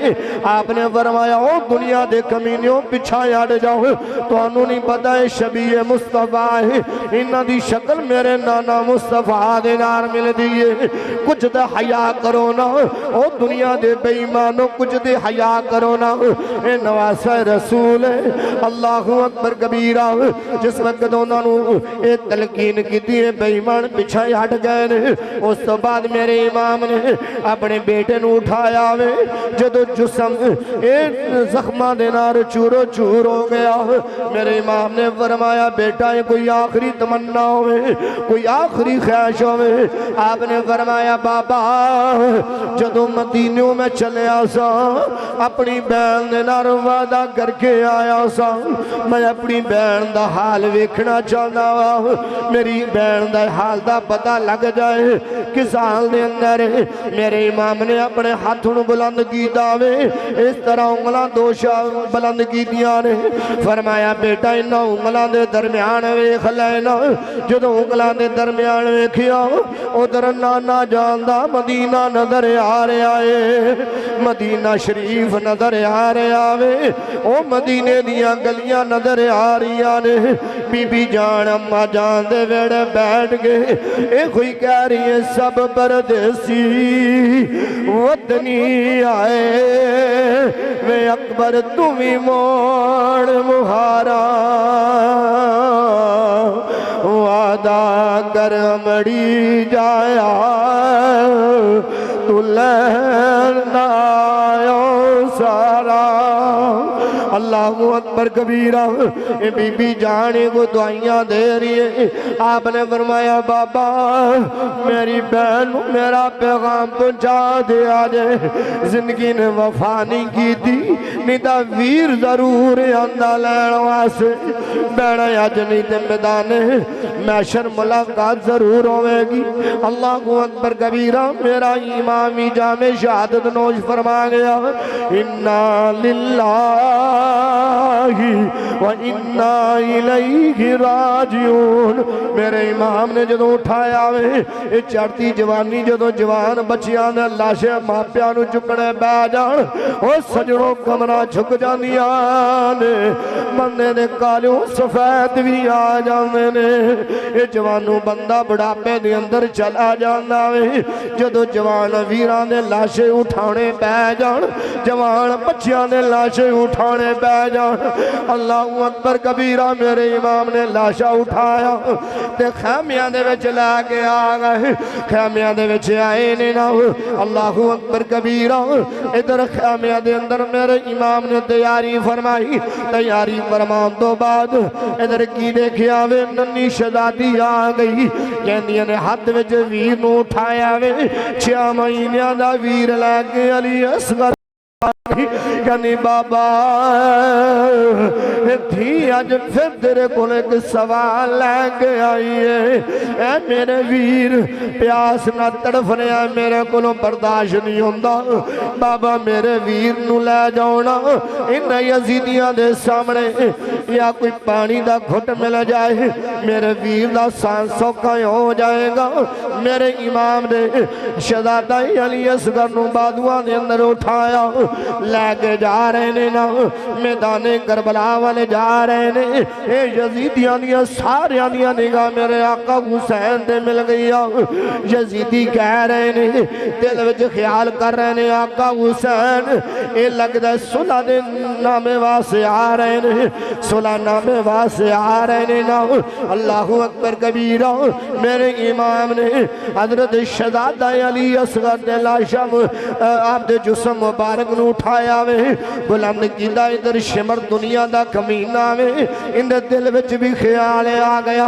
آپ نے فرمایا او دنیا دے کمینیوں پچھا یاڑ جاؤ تو انہوں نہیں پتا ہے شبیہ مصطفیٰ ہے انہا دی شکل میرے نانا مصطفیٰ دے نار مل دیئے کچھ دے حیاء کرو نا او دنیا دے بے ایمانوں کچھ دے حیاء کرو نا اے نواسہ رسول ہے اللہ اکبر کبیرہ جس وقت انہوں نے تلقین کی دیئے بے ایمان پچھا ہٹ گئے نے اس تو بعد میرے امام نے اپنے بیٹے نو اٹھایا وے جدو جسم زخمہ دینار چورو چور ہو گیا میرے امام نے فرمایا بیٹا یہ کوئی آخری تمنا ہوئے کوئی آخری خواہش ہوئے آپ نے فرمایا بابا جدو مدینوں میں چلے آسا اپنی بہن دینار وعدہ کر کے آیا سا میں اپنی بہن دا حال ویکھنا چاہنا ہوا میری بہن دا حال دا پتہ لگ جائے کس حال دے اندر میرے امام نے اپنے ہاتھوں بلند کی داوے اس طرح انگلاں دوشا بلند کی دیا نے فرمایا بیٹا انہا انگلاں دے درمیان ویکھ لینا جدو انگلاں دے درمیان ویکھیا ادھر نانا جاندہ مدینہ نظر آ رہے آئے مدینہ شریف نظر آ رہے آوے او مدینے دیا گلیاں نظر آ رہی آنے بی بی جان اممہ جان دے ویڑے بیٹھ گئے ایک ہوئی کہہ رہی ہے سب پردیسی وطنی آئے وے اکبر تمہیں موڑ مہارا وعدہ کر مڑی جایا تو لہن آئیو سارا اللہ اکبر کبیرہ بی بی جانے کو دعائیاں دے رہی ہے آپ نے فرمایا بابا میری بہن میرا پیغام پہنچا دے آجے زندگی نے وفا نہیں کی تھی نہیں تا ویر ضرور آندہ لین واسے بہنہ آج نہیں تے میدانے محشر ملاقات ضرور ہوئے گی اللہ اکبر کبیرہ میرا امامی جامع شہادت نوش فرما گیا اِنَّا لِلَّهِ وَإِنَّا إِلَيْهِ راجعون میرے امام نے جدوں اٹھایا وے چڑھتی جوانی جدوں جوان بچیاں نے لاشے ماپیاں نو چکنے بے جان او سجنوں کمرہ چھک جانیاں بندے نے کالیوں سفید بھی آ جانے نے جوانوں بندہ بڑھاپے دے اندر چلا جانا وے جدو جوان ویران نے لاشے اٹھانے بے جان جوان بچیاں نے لاشے اٹھانے بے جان اللہ اکبر کبیرہ میرے امام نے لاشا اٹھایا تے خیمیاں دے وچ لے کے آ گئے خیمیاں دے وچ آئے نے نا اللہ اکبر کبیرہ ادھر خیمیاں دے اندر میرے امام نے تیاری فرمائی تیاری فرمان تو بعد ادھر کی دیکھیا وے ننی شہزادی آ گئی کہندیاں نے ہاتھ وچ ویر نو اٹھایا وے 6 مہینیاں دا ویر لے کے علی اصغر کہنی بابا تھی آج پھر تیرے کول ایک سوال لے کے آئی ہے اے میرے ویر پیاس نہ تڑفنے آئے میرے کولوں برداشت نہیں ہوندہ بابا میرے ویر نو لے جاؤنا ان یزیدیاں دے سامنے یا کوئی پانی دا گھٹ مل جائے میرے ویر دا سانس سوکھا ہو جائے گا میرے امام نے شہزادہ علی اصغر نو بادوان دے اندر اٹھایا لے کے جا رہے نے نا میدان کربلا والے جا رہے نے اے یزیدیاں دیا ساریاں دیا نگاہ میرے آقا حسین دے مل گیا یزیدی کہہ رہے نے دل وچ خیال کر رہے نے آقا حسین اے لگ دے صلح دے نامے واسے آ رہے نے صلح نامے واسے آ رہے نے نا اللہ اکبر کبیرہ میرے امام نے حضرت شہزادہ علی اصغر دے لاشا آپ دے جسم مبارک نو اٹھایا وے بلند کیدہ ادھر شمر دنیا دا کمینہ وے ان دے دل وچ بھی خیال آ گیا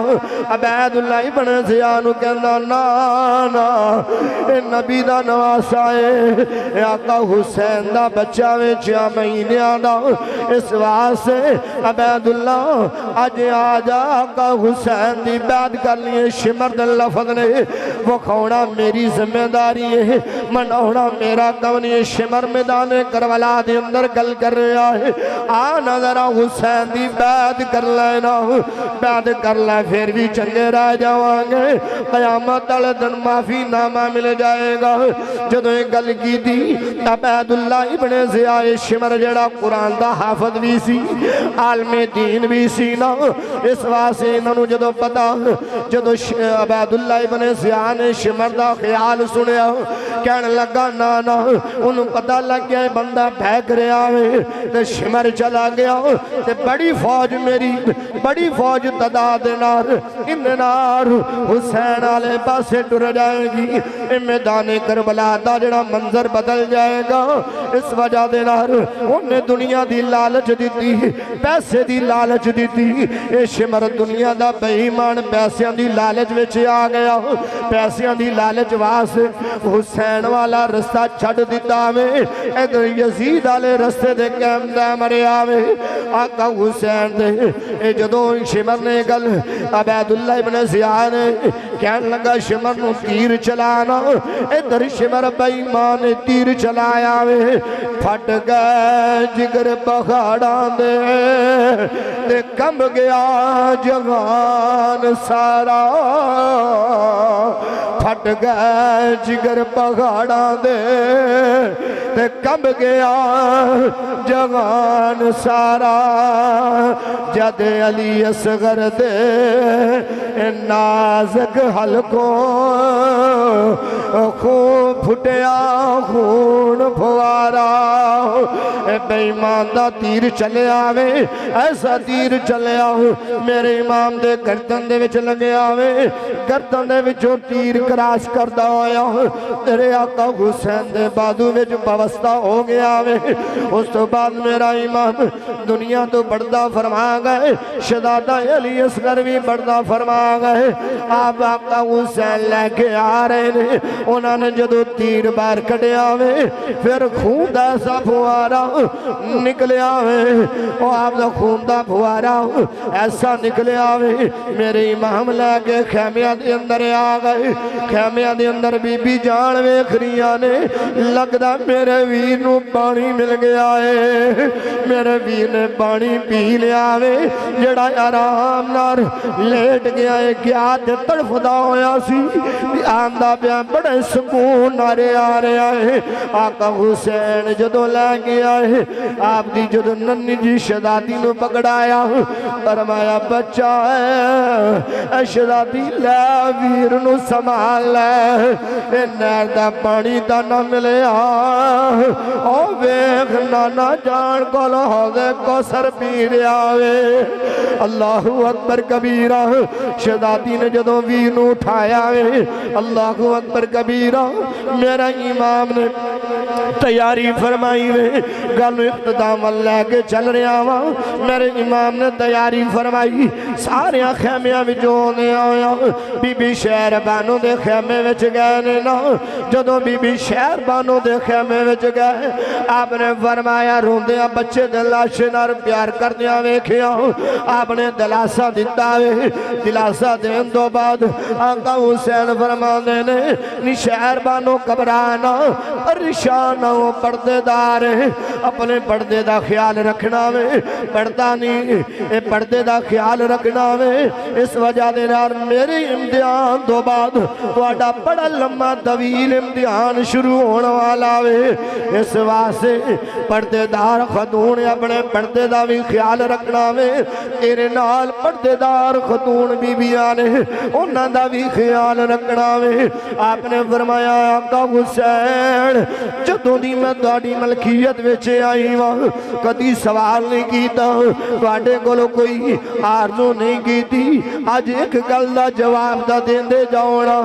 عبید اللہ ابن زیانو کہنا نا اے نبی دا نواسا ہے اے آقا حسین دا بچہ وے 6 مہینیاں دا اس واسے عبید اللہ آج آجا آقا حسین دی بیعت کر لیے شمر دے لفظ نے وہ کھونا میری ذمہ داری ہے منونا میرا کونی شمر میدان کربلا دے اندر گل کر رہا ہے آنا ذرا حسین دی بیعت کر لینا بیعت کر لے پھر بھی چنگے رہ جاوانگے قیامت علی دن معافی نامہ مل جائے گا جدوں گل کی دی عبید اللہ ابن زیاء شمر جڑا قرآن دا حافظ بھی سی عالم دین بھی سی نا اس واسے انہوں جدوں پتا جدوں عبید اللہ ابن زیاء نے شمر دا خیال سنیا کہنے لگا نا انہوں پتا لگ گیا بندہ بھیگ رہا ہے تے شمر چلا گیا تے بڑی فوج میری بڑی فوج تعداد نار ان نار حسین آلے پاسے ٹر جائے گی میدان کربلا دا جڑا منظر بدل جائے گا اس وجہ دے نار انہیں دنیا دی لالچ دیتی پیسے دی لالچ دیتی اے شمر دنیا دا بے ایمان پیسیاں دی لالچ وچ آ گیا پیسیاں دی لالچ واسے حسین والا رستہ چھڑ دیتا میں ادھر یزید آلے رستے دے کیم دے مرے آوے آقا حسین دے اے جدوں شمر نے گل عبید اللہ ابن زیاء نے کہنے لگا شمر نو تیر چلانا ادھر شمر بے ایمان تیر چلایا وے پھٹ گئے جگر پہاڑاں دے کمب گیا جوان سارا پھٹ گئے جگر پہاڑاں دے کمب گیا جوان سارا جد علی اصغر دے نازک حلقوں خون پھٹیا خون پھوارا بے ایمان دا تیر چلے آوے ایسا تیر چلے آوے میرے امام دے گردن دے وچ لگے آوے گردن دے وچوں تیر کراس کردا ہویا تیرے آقا حسین دے بازو وچ پوستا ہو گیا آوے اس تو بعد میرا امام دنیا تو بڑھدا فرما گئے شہزادہ علی اصغر بھی بڑھدا فرما گئے آپ آقا حسین لے کے آ رہے نے انہوں نے جدو تیر بار کٹے آوے پھر خون دا سا پھوارا نکلے آوے اور آپ دا خون دا پھوارا ایسا نکلے آوے میرے امام لے کے خیمیاں دے اندر آ گئے خیمیاں دے اندر بی بی جان ویکھریاں نے لگدا میرے ویر نو پانی مل گیا ہے میرے ویر نے پانی پی لیا وے جڑا آرام نار لیٹ گیا ہے کیا تے تڑفدا ہویا سی آندہ پیا بڑے سکون نارے آ رہے آئے آقا حسین جدو لے گیا ہے آپ دی جدو ننی جی شہزادی نو پکڑایا فرمایا بچہ ہے شہزادی لے ویر نو سنبھال لے نہر دا پانی دا نہ ملے او ویکھ نانا جان کو لہوزے کو سر پی رہا وے اللہ اکبر کبیرہ شہزادی نے جدو ویر نو اٹھایا وے اللہ اکبر کبیرہ میرا امام نے تیاری فرمائی وے گلو اقتدام اللہ کے چل رہا ہوا میرے امام نے تیاری فرمائی سارے خیمیاں بھی جو نے آیا بی بی شہر بانو دے خیمے وچ گئے نے نا جدو بی بی شہر بانو دے خیمے وچ گئے آپ نے فرمایا روندیاں بچے دلاشے نار پیار کردیاں ویکھیاں آپ نے دلاسہ دیتا وے دلاسہ دین دو بعد آقا حسین فرمانے نے نی شہر بانو کبرانا پریشان ہو پردے دار اپنے پردے دا خیال رکھنا وے پردہ نہیں پردے دا خیال رکھنا وے اس وجہ دے نار میری امتحان دو بعد وڈا بڑا لمبا طویل امتحان شروع ہونے والا وے اس واسے پردے دار خاتون اپنے پردے دا بھی خیال رکھنا وے تیرے نال پردے دار خاتون بی بی آنے انہاں دا بھی خیال رکھنا وے آپ نے فرمایا آقا حسین جدوں دی میں تہاڈی ملکیت وچ آئی واں کدی سوال نہیں کیتا تہاڈے کولوں کوئی آرزو نہیں کیتی اج ایک گل دا جواب دا دیندے جاؤنا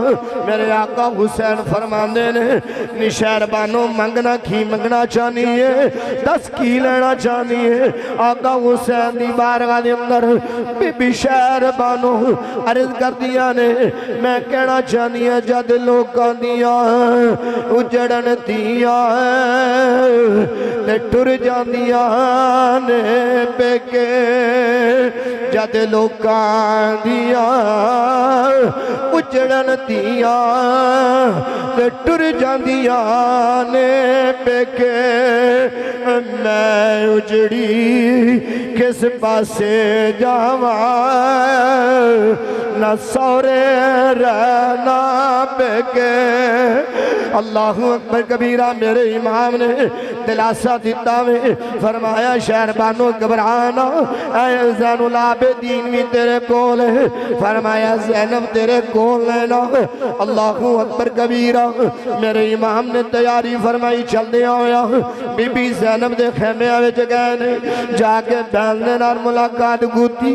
میرے آقا حسین فرماندے نے نی شہر بانو منگنا کی منگنا چاہنی ہے دس کی لینا چاہنی ہے آقا حسین دی بارگاہ دے اندر بی بی شہر بانو عرض کر دیا نے میں کہنا چاہنی ہے جد لوکاں دیا اجڑن دیا تے ٹر جاندیاں نے پیکے جد لوکاں دیا اجڑن دیا تے ٹر جاندیاں نے پیکے میں اجڑی کس پاسے جاواں نہ سورے رہنا پیکے اللہ اکبر کبیرہ میرے امام نے دلاسہ دیتا میں فرمایا شہر بانو گھبرانا اے زین العابدین بھی تیرے کول ہے فرمایا زینب تیرے کول ہے نا اللہ اکبر کبیرہ میرے امام نے تیاری فرمائی چل دیا ہویا بی بی زینب دے خیمے وچ گئے نے جا کے بہن نے نار ملاقات گوتی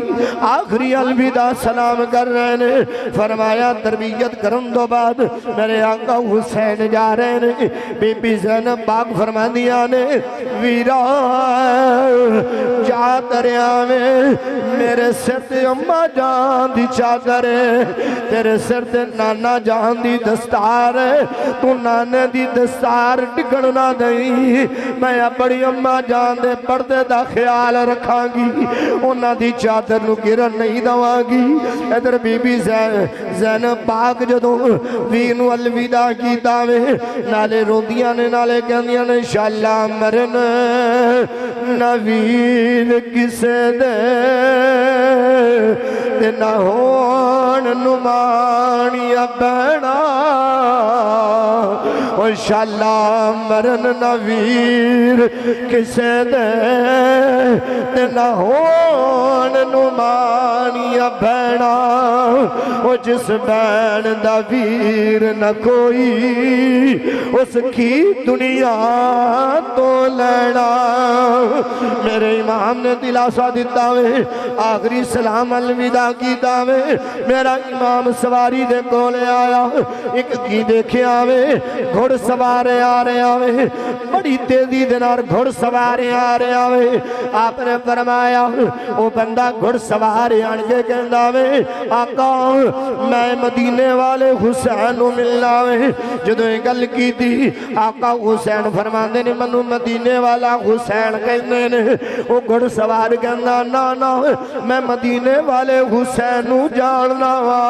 آخری الوداع سلام کر رہے نے فرمایا تربیت کرن دو بعد میرے آقا حسین جا رہے نے بی بی زینب پاک فرما دیا نے ویرا جا دریا میں میرے سر تے اماں جان دی چادر تیرے سر تے نانا جان دی دستار تو نانے دی دستار ٹکڑ نہ دئی میں اپنی اماں جان دے پردے دا خیال رکھاں گی انہاں دی چادر نو گرن نہیں دواں گی ادھر بی بی زینب پاک جدوں ویر نو الوداع کیتا وے نالے روندیاں نے نالے کہندیاں نے انشاءاللہ مرن نہ ویر کسے دے تے نہ ہون نمانیا بہنا انشاءاللہ مرن نہ ویر کسے دے تے نہ ہون نمانیا بہنا وہ جس بہن دا ویر نہ کوئی اس کی دنیا تو لینا میرے امام نے دلاسا دیتا وے آخری سلام الوداع کیتا وے میرا امام سواری دے کولے آیا ایک کی دیکھے آوے گھڑ سوارے آ رہے آوے بڑی تیزی دنار گھڑ سوارے آ رہے آوے آپ نے فرمایا وہ بندہ گھڑ سوارے آنگے کہندہ وے آقا میں مدینے والے حسین ملنا وے جدو ایک گل کی تھی آقا حسین فرماندے نے منو مدینے والا حسین کہندے نے وہ گھڑ سوار کہندہ نا میں مدینے والے حسین جاننا وا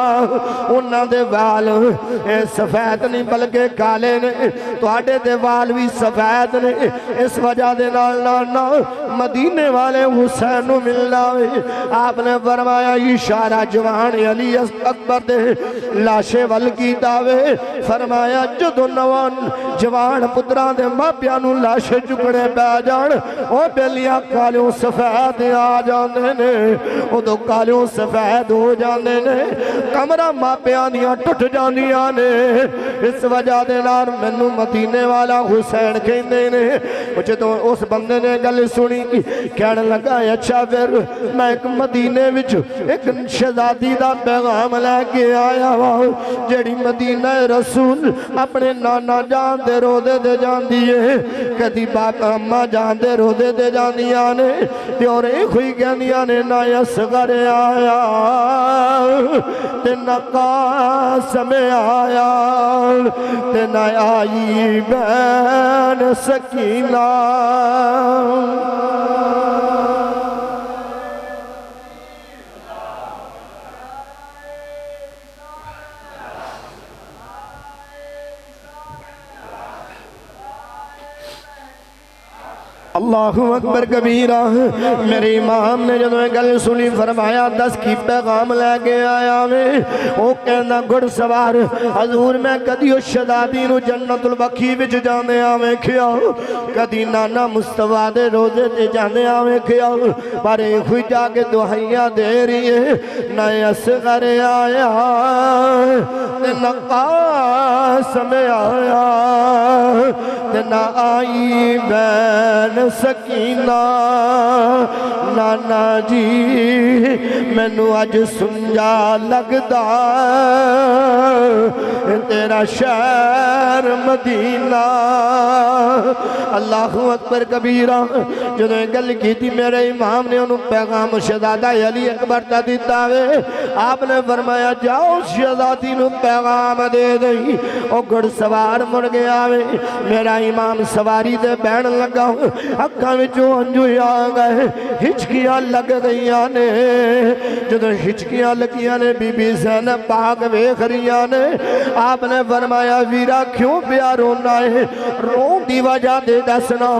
انہاں دے وال سفید نہیں بلکہ کالے نے تو آٹے دے وال بھی سفید نے اس وجہ دے نا مدینے والے حسین ملنا وے آپ نے فرمایا اشارہ جوان علی اکبر دے لاشے ول کی داوے فرمایا جدو نوان جوان پتران دے ماپیانو لاشے چکڑے پہ جان او بیلیاں کالیوں سفید آ جاندے نے او دو کالیوں سفید ہو جاندے نے کمرہ ماپیانیاں ٹوٹ جاندیاں نے اس وجہ دے نار منو مدینے والا حسین کہندے نے مجھے تو اس بندے نے گل سنی کہنے لگا اچھا پھر میں ایک مدینے وچ ایک شہزادی دا پیغام لے کے آیا وا جڑی مدینہ رسول اپنے نانا جان دے رو دے جان دیئے کدی باپ اممہ جان دے رو دے جان دیاں نے تے اور ایک ہوئی گہنیاں نے نا یسغر آیا تے نا قاسم آیا تے نا آئی بین سکینہ اللہ اکبر کبیرہ میرے امام نے جب میں گل سنی فرمایا 10 کی پیغام لے کے آیا میں وہ کہنا گھڑ سوار حضور میں کدی اس شہزادی نو جنت البقیع وچ جانے آویں کھیا کدی نانا مصطفیٰ دے روزے تے جانے آویں کھیا پر ایک ہوئی جا کے دعائیاں دے رہی ہے نہ اصغر آیا نہ قاسم آیا نہ آئی بین سکینہ نانا جی مینو اج سمجھا لگدا تیرا شہر مدینہ اللہ اکبر کبیرہ جدو گل کی تھی میرے امام نے انہوں پیغام شہزادہ علی اکبر تا دیتا ہے آپ نے فرمایا جاؤ شہزادی نو پیغام دے دئی او گھڑ سوار مر گیا ہے میرا امام سواری دے بین لگا اکھاں وچوں ہنجو آ گئے ہچکیاں لگ گئیاں نے جدو ہچکیاں لگیاں نے بی بی زینب پاک ویکھ رہیاں نے آپ نے فرمایا ویرا کیوں پیا رونا ہے رون دی وجہ دے دسنا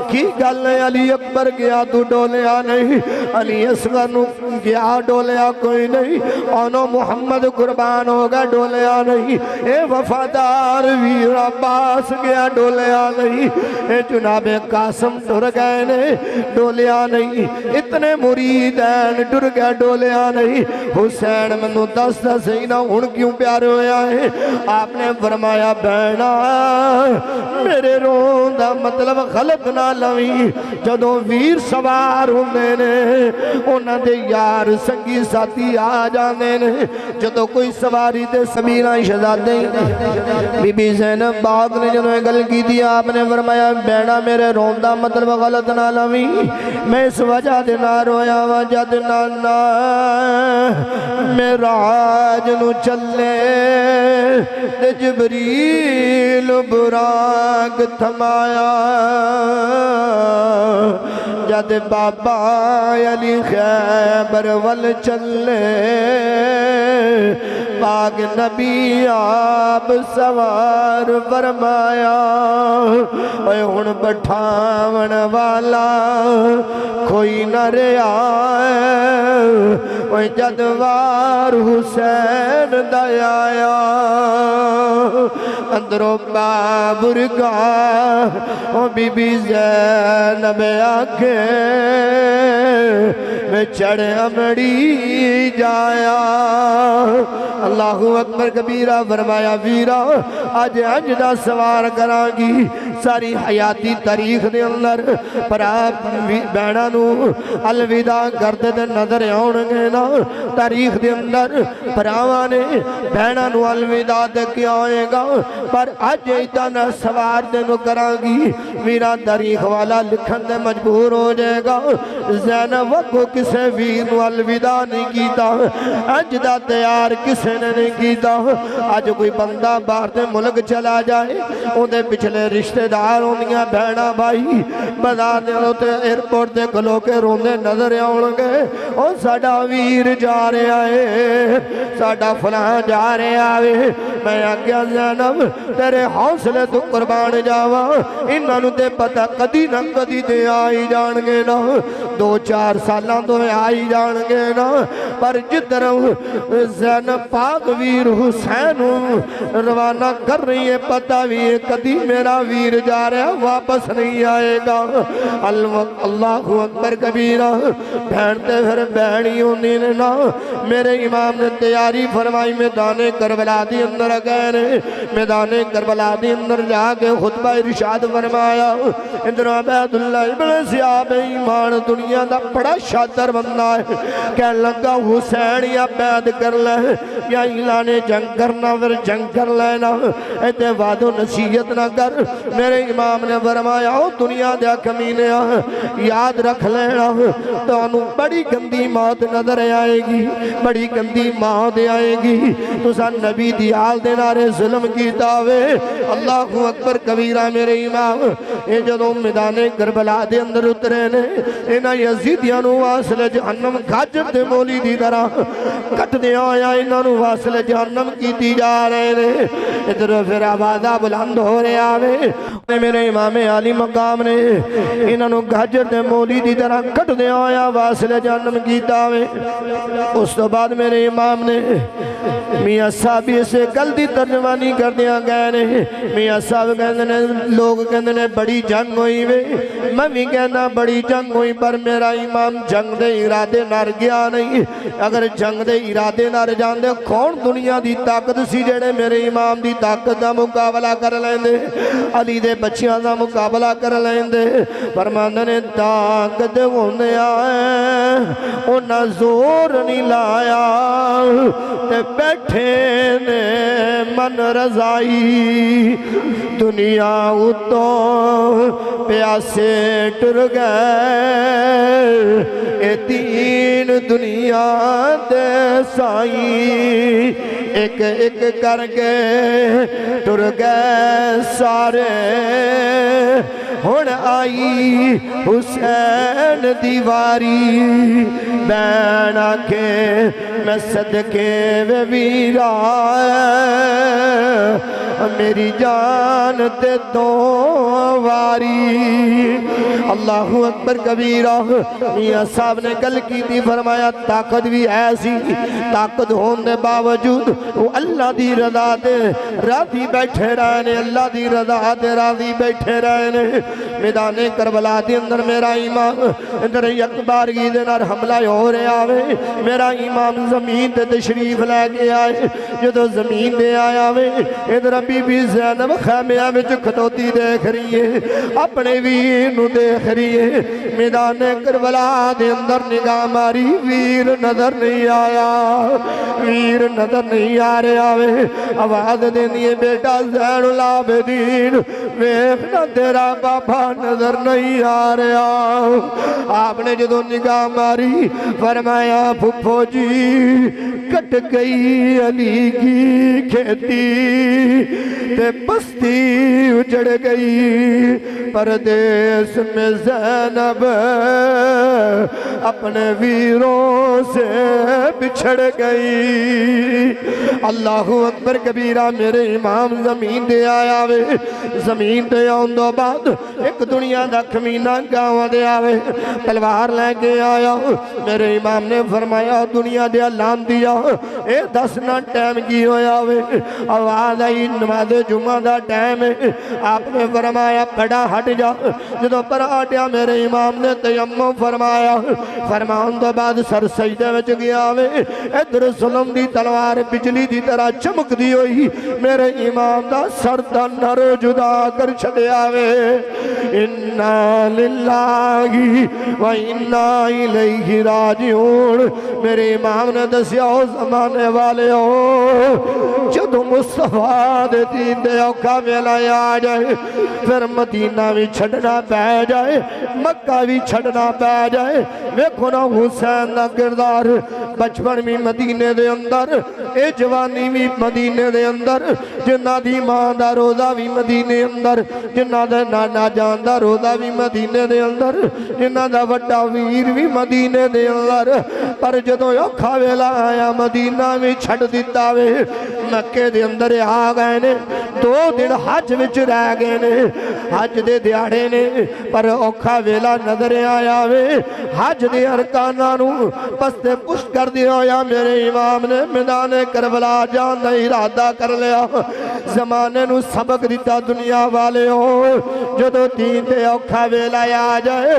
کی گل ہے علی اکبر گیا تو ڈولیا نہیں علی اصغر نو گیا ڈولیا کوئی نہیں انو محمد قربان ہوگا ڈولیا نہیں اے وفادار ویر عباس گیا ڈولیا نہیں اے جناب قاسم ڈر گئے نے ڈولیا نہیں اتنے مریدین ڈر گئے ڈولیا نہیں حسین منو دس سینہ ہن کیوں پیار ہویا ہے آپ نے فرمایا بہنا میرے رون دا مطلب غلط نہ لویں جدو ویر سوار ہوندے نے انہاں دے یار سنگی ساتھی آ جاندے نے جدو کوئی سواری تے سمیرہ شہزادے بی بی زینب باغ نے جدو گل کی دی آپ نے فرمایا بہنا میرے رون دا مطلب غلط نہ لویں میں اس وجہ دے نہ رویا وجد نانا معراج نو چلے تے جبریل براق تھمایا جد بابا علی خیبر ول چلے پاک نبی آپ سوار فرمایا اے ہن بٹھاون والا کوئی نہ رہا اے جدوار حسین دایا اندروں بابرگاہ او بی بی زینب آکھے میں چڑھ امڑی جایا اللہ اکبر کبیرہ فرمایا ویرا آج انج دا سوار کرانگی ساری حیاتی تاریخ دے اندر پر آپ بینہ نو الوداع کرتے دے نظر آنگے نا تاریخ دے اندر پر آوانے بینہ نو الوداع دے کیا آئے گا پر آج اتنا سوار دے نو کرانگی ویرا تاریخ والا لکھن دے مجبور ہو جائے گا زینب کو کسے ویر نو الوداع نہیں کیتا انج دا تیار کسے نے نہیں کیتا آج کوئی بندہ باہر دے ملک چلا جائے ان دے پچھلے رشتہ دار ہوندیاں بہنا بھائی بدا دے ہوتے ایرپورٹ دے کھلو کے روندے نظر آنگے اور ساڑا ویر جا رہے آئے ساڑا فلان جا رہے آئے میں آگیا زینب تیرے حوصلے تو قربان جاوا انہوں تے پتہ کدی نہ کدی دے آئی جانگے نا 2-4 سالاں تو آئی جانگے نا پر جدر زینب پاک ویر حسین روانہ کر رہی ہے پتہ بھی ہے کدی میرا ویر جا رہا واپس نہیں آئے گا اللہ اکبر کبیرہ بھینتے پھر بہنی ہوندی نے نا میرے امام نے تیاری فرمائی میدان کربلا دی اندر گئے میدان کربلا دی اندر جا کے خطبہ ارشاد فرمایا اندر عبید اللہ ابن زیاب ایمان دنیا دا بڑا شادر بندہ ہے کہنے لگا حسین یا بیعت کر لے یا اعلان جنگ کرنا پھر جنگ کر لینا ایتے وعد و نصیحت نہ کر میرے امام نے فرمایا دنیا دیا کمینے یاد رکھ لینا تو انہوں بڑی گندی موت نظر آئے گی بڑی گندی موت آئے گی تو سن نبی دیال دینارے ظلم کی دعوے اللہ اکبر کبیرہ میرے امام یہ جدو میدان کربلا دے اندر اترے نے انہاں یزیدیانو واصل جہنم گاجر دے مولی دی طرح کٹ دے آیا انہوں واصل جہنم کی دی جا رہے نے ادھر پھر آبادہ بلند ہو رہے آوے میرے امام عالی مقام نے انہوں گاجر دے مولی دی طرح کٹ دے آیا واصل جہنم کی دعوے اس تو بعد میرے امام نے میاں صاحب اسے غلطی ترجمانی کر دیا گئے نے میاں صاحب کہنے نے لوگ کہنے نے بڑی جنگ ہوئی وے میں بھی کہنا بڑی جنگ ہوئی پر میرا امام جنگ دے ارادے نار گیا نہیں اگر جنگ دے ارادے نار جان دے کون دنیا دی طاقت سی جڑے میرے امام دی طاقت دا مقابلہ کر لیں دے علی دے بچیاں دا مقابلہ کر لیں دے فرماندے نے طاقت ہونے آئے انہاں زور نہیں لایا تے بیٹھے نے من رضائی دنیا اتوں پیاسے ٹر گئے اے تین دنیا دے سائی ایک ایک کر کے ٹر گئے سارے ہن آئی حسین دیواری بین آکے میں صدقے وے ویرا میری جان تے دو واری اللہ اکبر کبیرہ میاں صاحب نے گل کی تھی فرمایا طاقت بھی ایسی طاقت ہونے باوجود وہ اللہ دی رضا دے راضی بیٹھے رہنے اللہ دی رضا دے راضی بیٹھے رہنے میدان کربلا دے اندر میرا امام اندر یک بارگی دے نار حملہ ہو رہے آوے میرا امام زمین دے تشریف لے کے آئے جدو زمین دے آیا وے ادھر بی بی زینب خیمیہ میں کھتوتی دیکھ رہی ہے اپنے ویر دیکھ رہی ہے میدان کربلا دے اندر نگاہ ماری ویر نظر نہیں آیا ویر نظر نہیں آ رہے آوے آواز دینی ہے بیٹا زین العابدین ویخنا تیرا بابا نظر نہیں آ رہا آپ نے جدو نگاہ ماری فرمایا پھپھو جی کٹ گئی علی کی کھیتی تے بستی اجڑ گئی پردیس میں زینب اپنے ویروں سے بچھڑ گئی اللہ اکبر کبیرہ میرے امام زمین دے آیا وے زمین دے آن دو بعد ایک دنیا دا کمینہ گاواں دے آوے تلوار لے کے آیا میرے امام نے فرمایا دنیا دے لان دیا اے دسنا ٹائم کی ہویا وے آواز آئی نماز جمعہ دا ٹائم ہے آپ نے فرمایا پڑا ہٹ جا جدو پر آٹیا میرے امام نے تیمم فرمایا فرمان دو بعد سر سجدے وچ گیا وے ادھر ظلم دی تلوار بجلی دی طرح چمک دی ہوئی میرے امام دا سر دا نر جدا کر چھڑیا وے اِنَّا لِلَّهِ وَإِنَّا إِلَيْهِ راجعون میرے امام نے دسیا ہو زمانے والے ہو جدو مصطفیٰ دے دین دے اوکھا ویلا آ جائے پھر مدینہ بھی چھڑنا پہ جائے مکہ بھی چھڑنا پہ جائے ویکھو نا حسین دا کردار بچپن بھی مدینے دے اندر اے جوانی بھی مدینے دے اندر جنہ دی ماں دا روزہ بھی مدینے اندر جنہ دا نانا جان دا روزہ بھی مدینے دے اندر جنہ دا وڈا ویر بھی مدینے دے اندر پر جدو اوکھا ویلا آیا مدینہ بھی چھڑ دیتا وے مکے دے اندر آ گئے نے 2 دن حج وچ رہ گئے نے حج دے دیاڑے نے پر اوکھا ویلا نظر آیا وے حج دے ارکاناں نو پستے پشت کر دیا ہویا میرے امام نے میدان کربلا جان دا ارادہ کر لیا زمانے نو سبق دیتا دنیا والے ہو جدو دین تے اوکھا ویلا آ جائے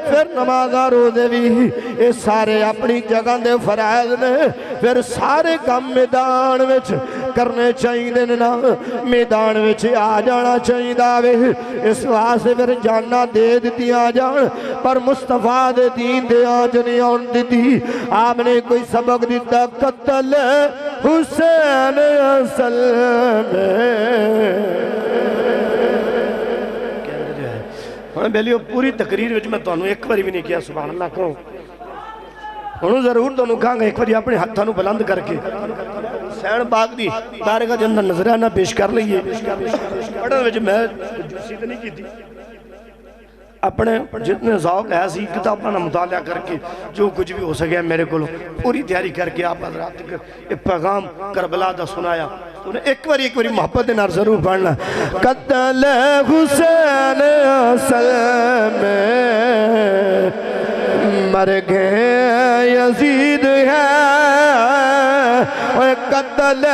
پھر نمازہ روزے بھی یہ سارے اپنی جگہ دے فرائض نے پھر سارے کام میدان وچ کرنے چاہیے نا میدان وچ آ جانا چاہیے داوے اس واسے پھر جانا دے دیتی آ جان پر مصطفیٰ دے دین دے آج نہیں آن دیتی آپ نے کوئی سبق دیتا قتل حسین اصل میں بیلیو پوری تقریر وچ میں تانوں ایک باری بھی نہیں کیا سبحان اللہ کہوں انہوں ضرور تانوں کہاں گا ایک باری اپنے ہاتھوں بلند کر کے حسین پاک دی بارگاہ دے اندر نظرانہ پیش کر لئیے پڑھن وچ میں جوسی تے نہیں کی تھی اپنے جتنے ذوق ہے سی کتاباں مطالعہ کر کے جو کچھ بھی ہو سکے میرے کو پوری تیاری کر کے آپ حضرات ایک پیغام کربلا دا سنایا انہیں ایک باری محبت نار ضرور پڑھنا قتل حسین اصل میں مر گئے یزید ہے قتل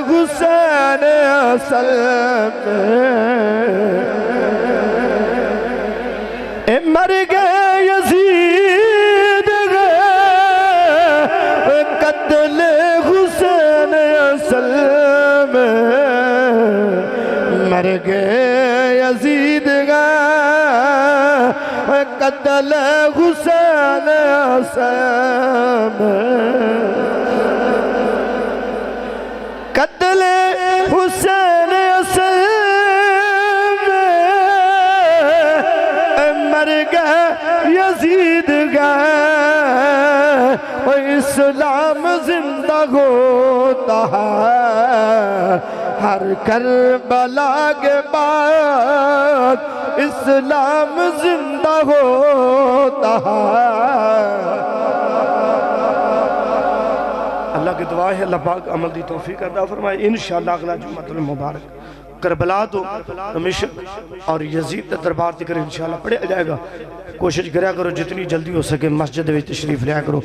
حسین اصل میں مر گئے یزید گئے قتل حسین اصل میں مر گئے یزید گئے قتل حسین اصل میں قتل حسین اصل یزید گئے اسلام زندہ ہوتا ہے ہر کربلا کے بعد اسلام زندہ ہوتا ہے اللہ کی دعا ہے اللہ پاک عمل دی توفیق عطا فرمائے انشاءاللہ اگلا جمعۃ المبارک کربلا تو دمشق اور یزید دربار تک انشاءاللہ پڑھا جائے گا کوشش کریا کرو جتنی جلدی ہو سکے مسجد میں تشریف لیا کرو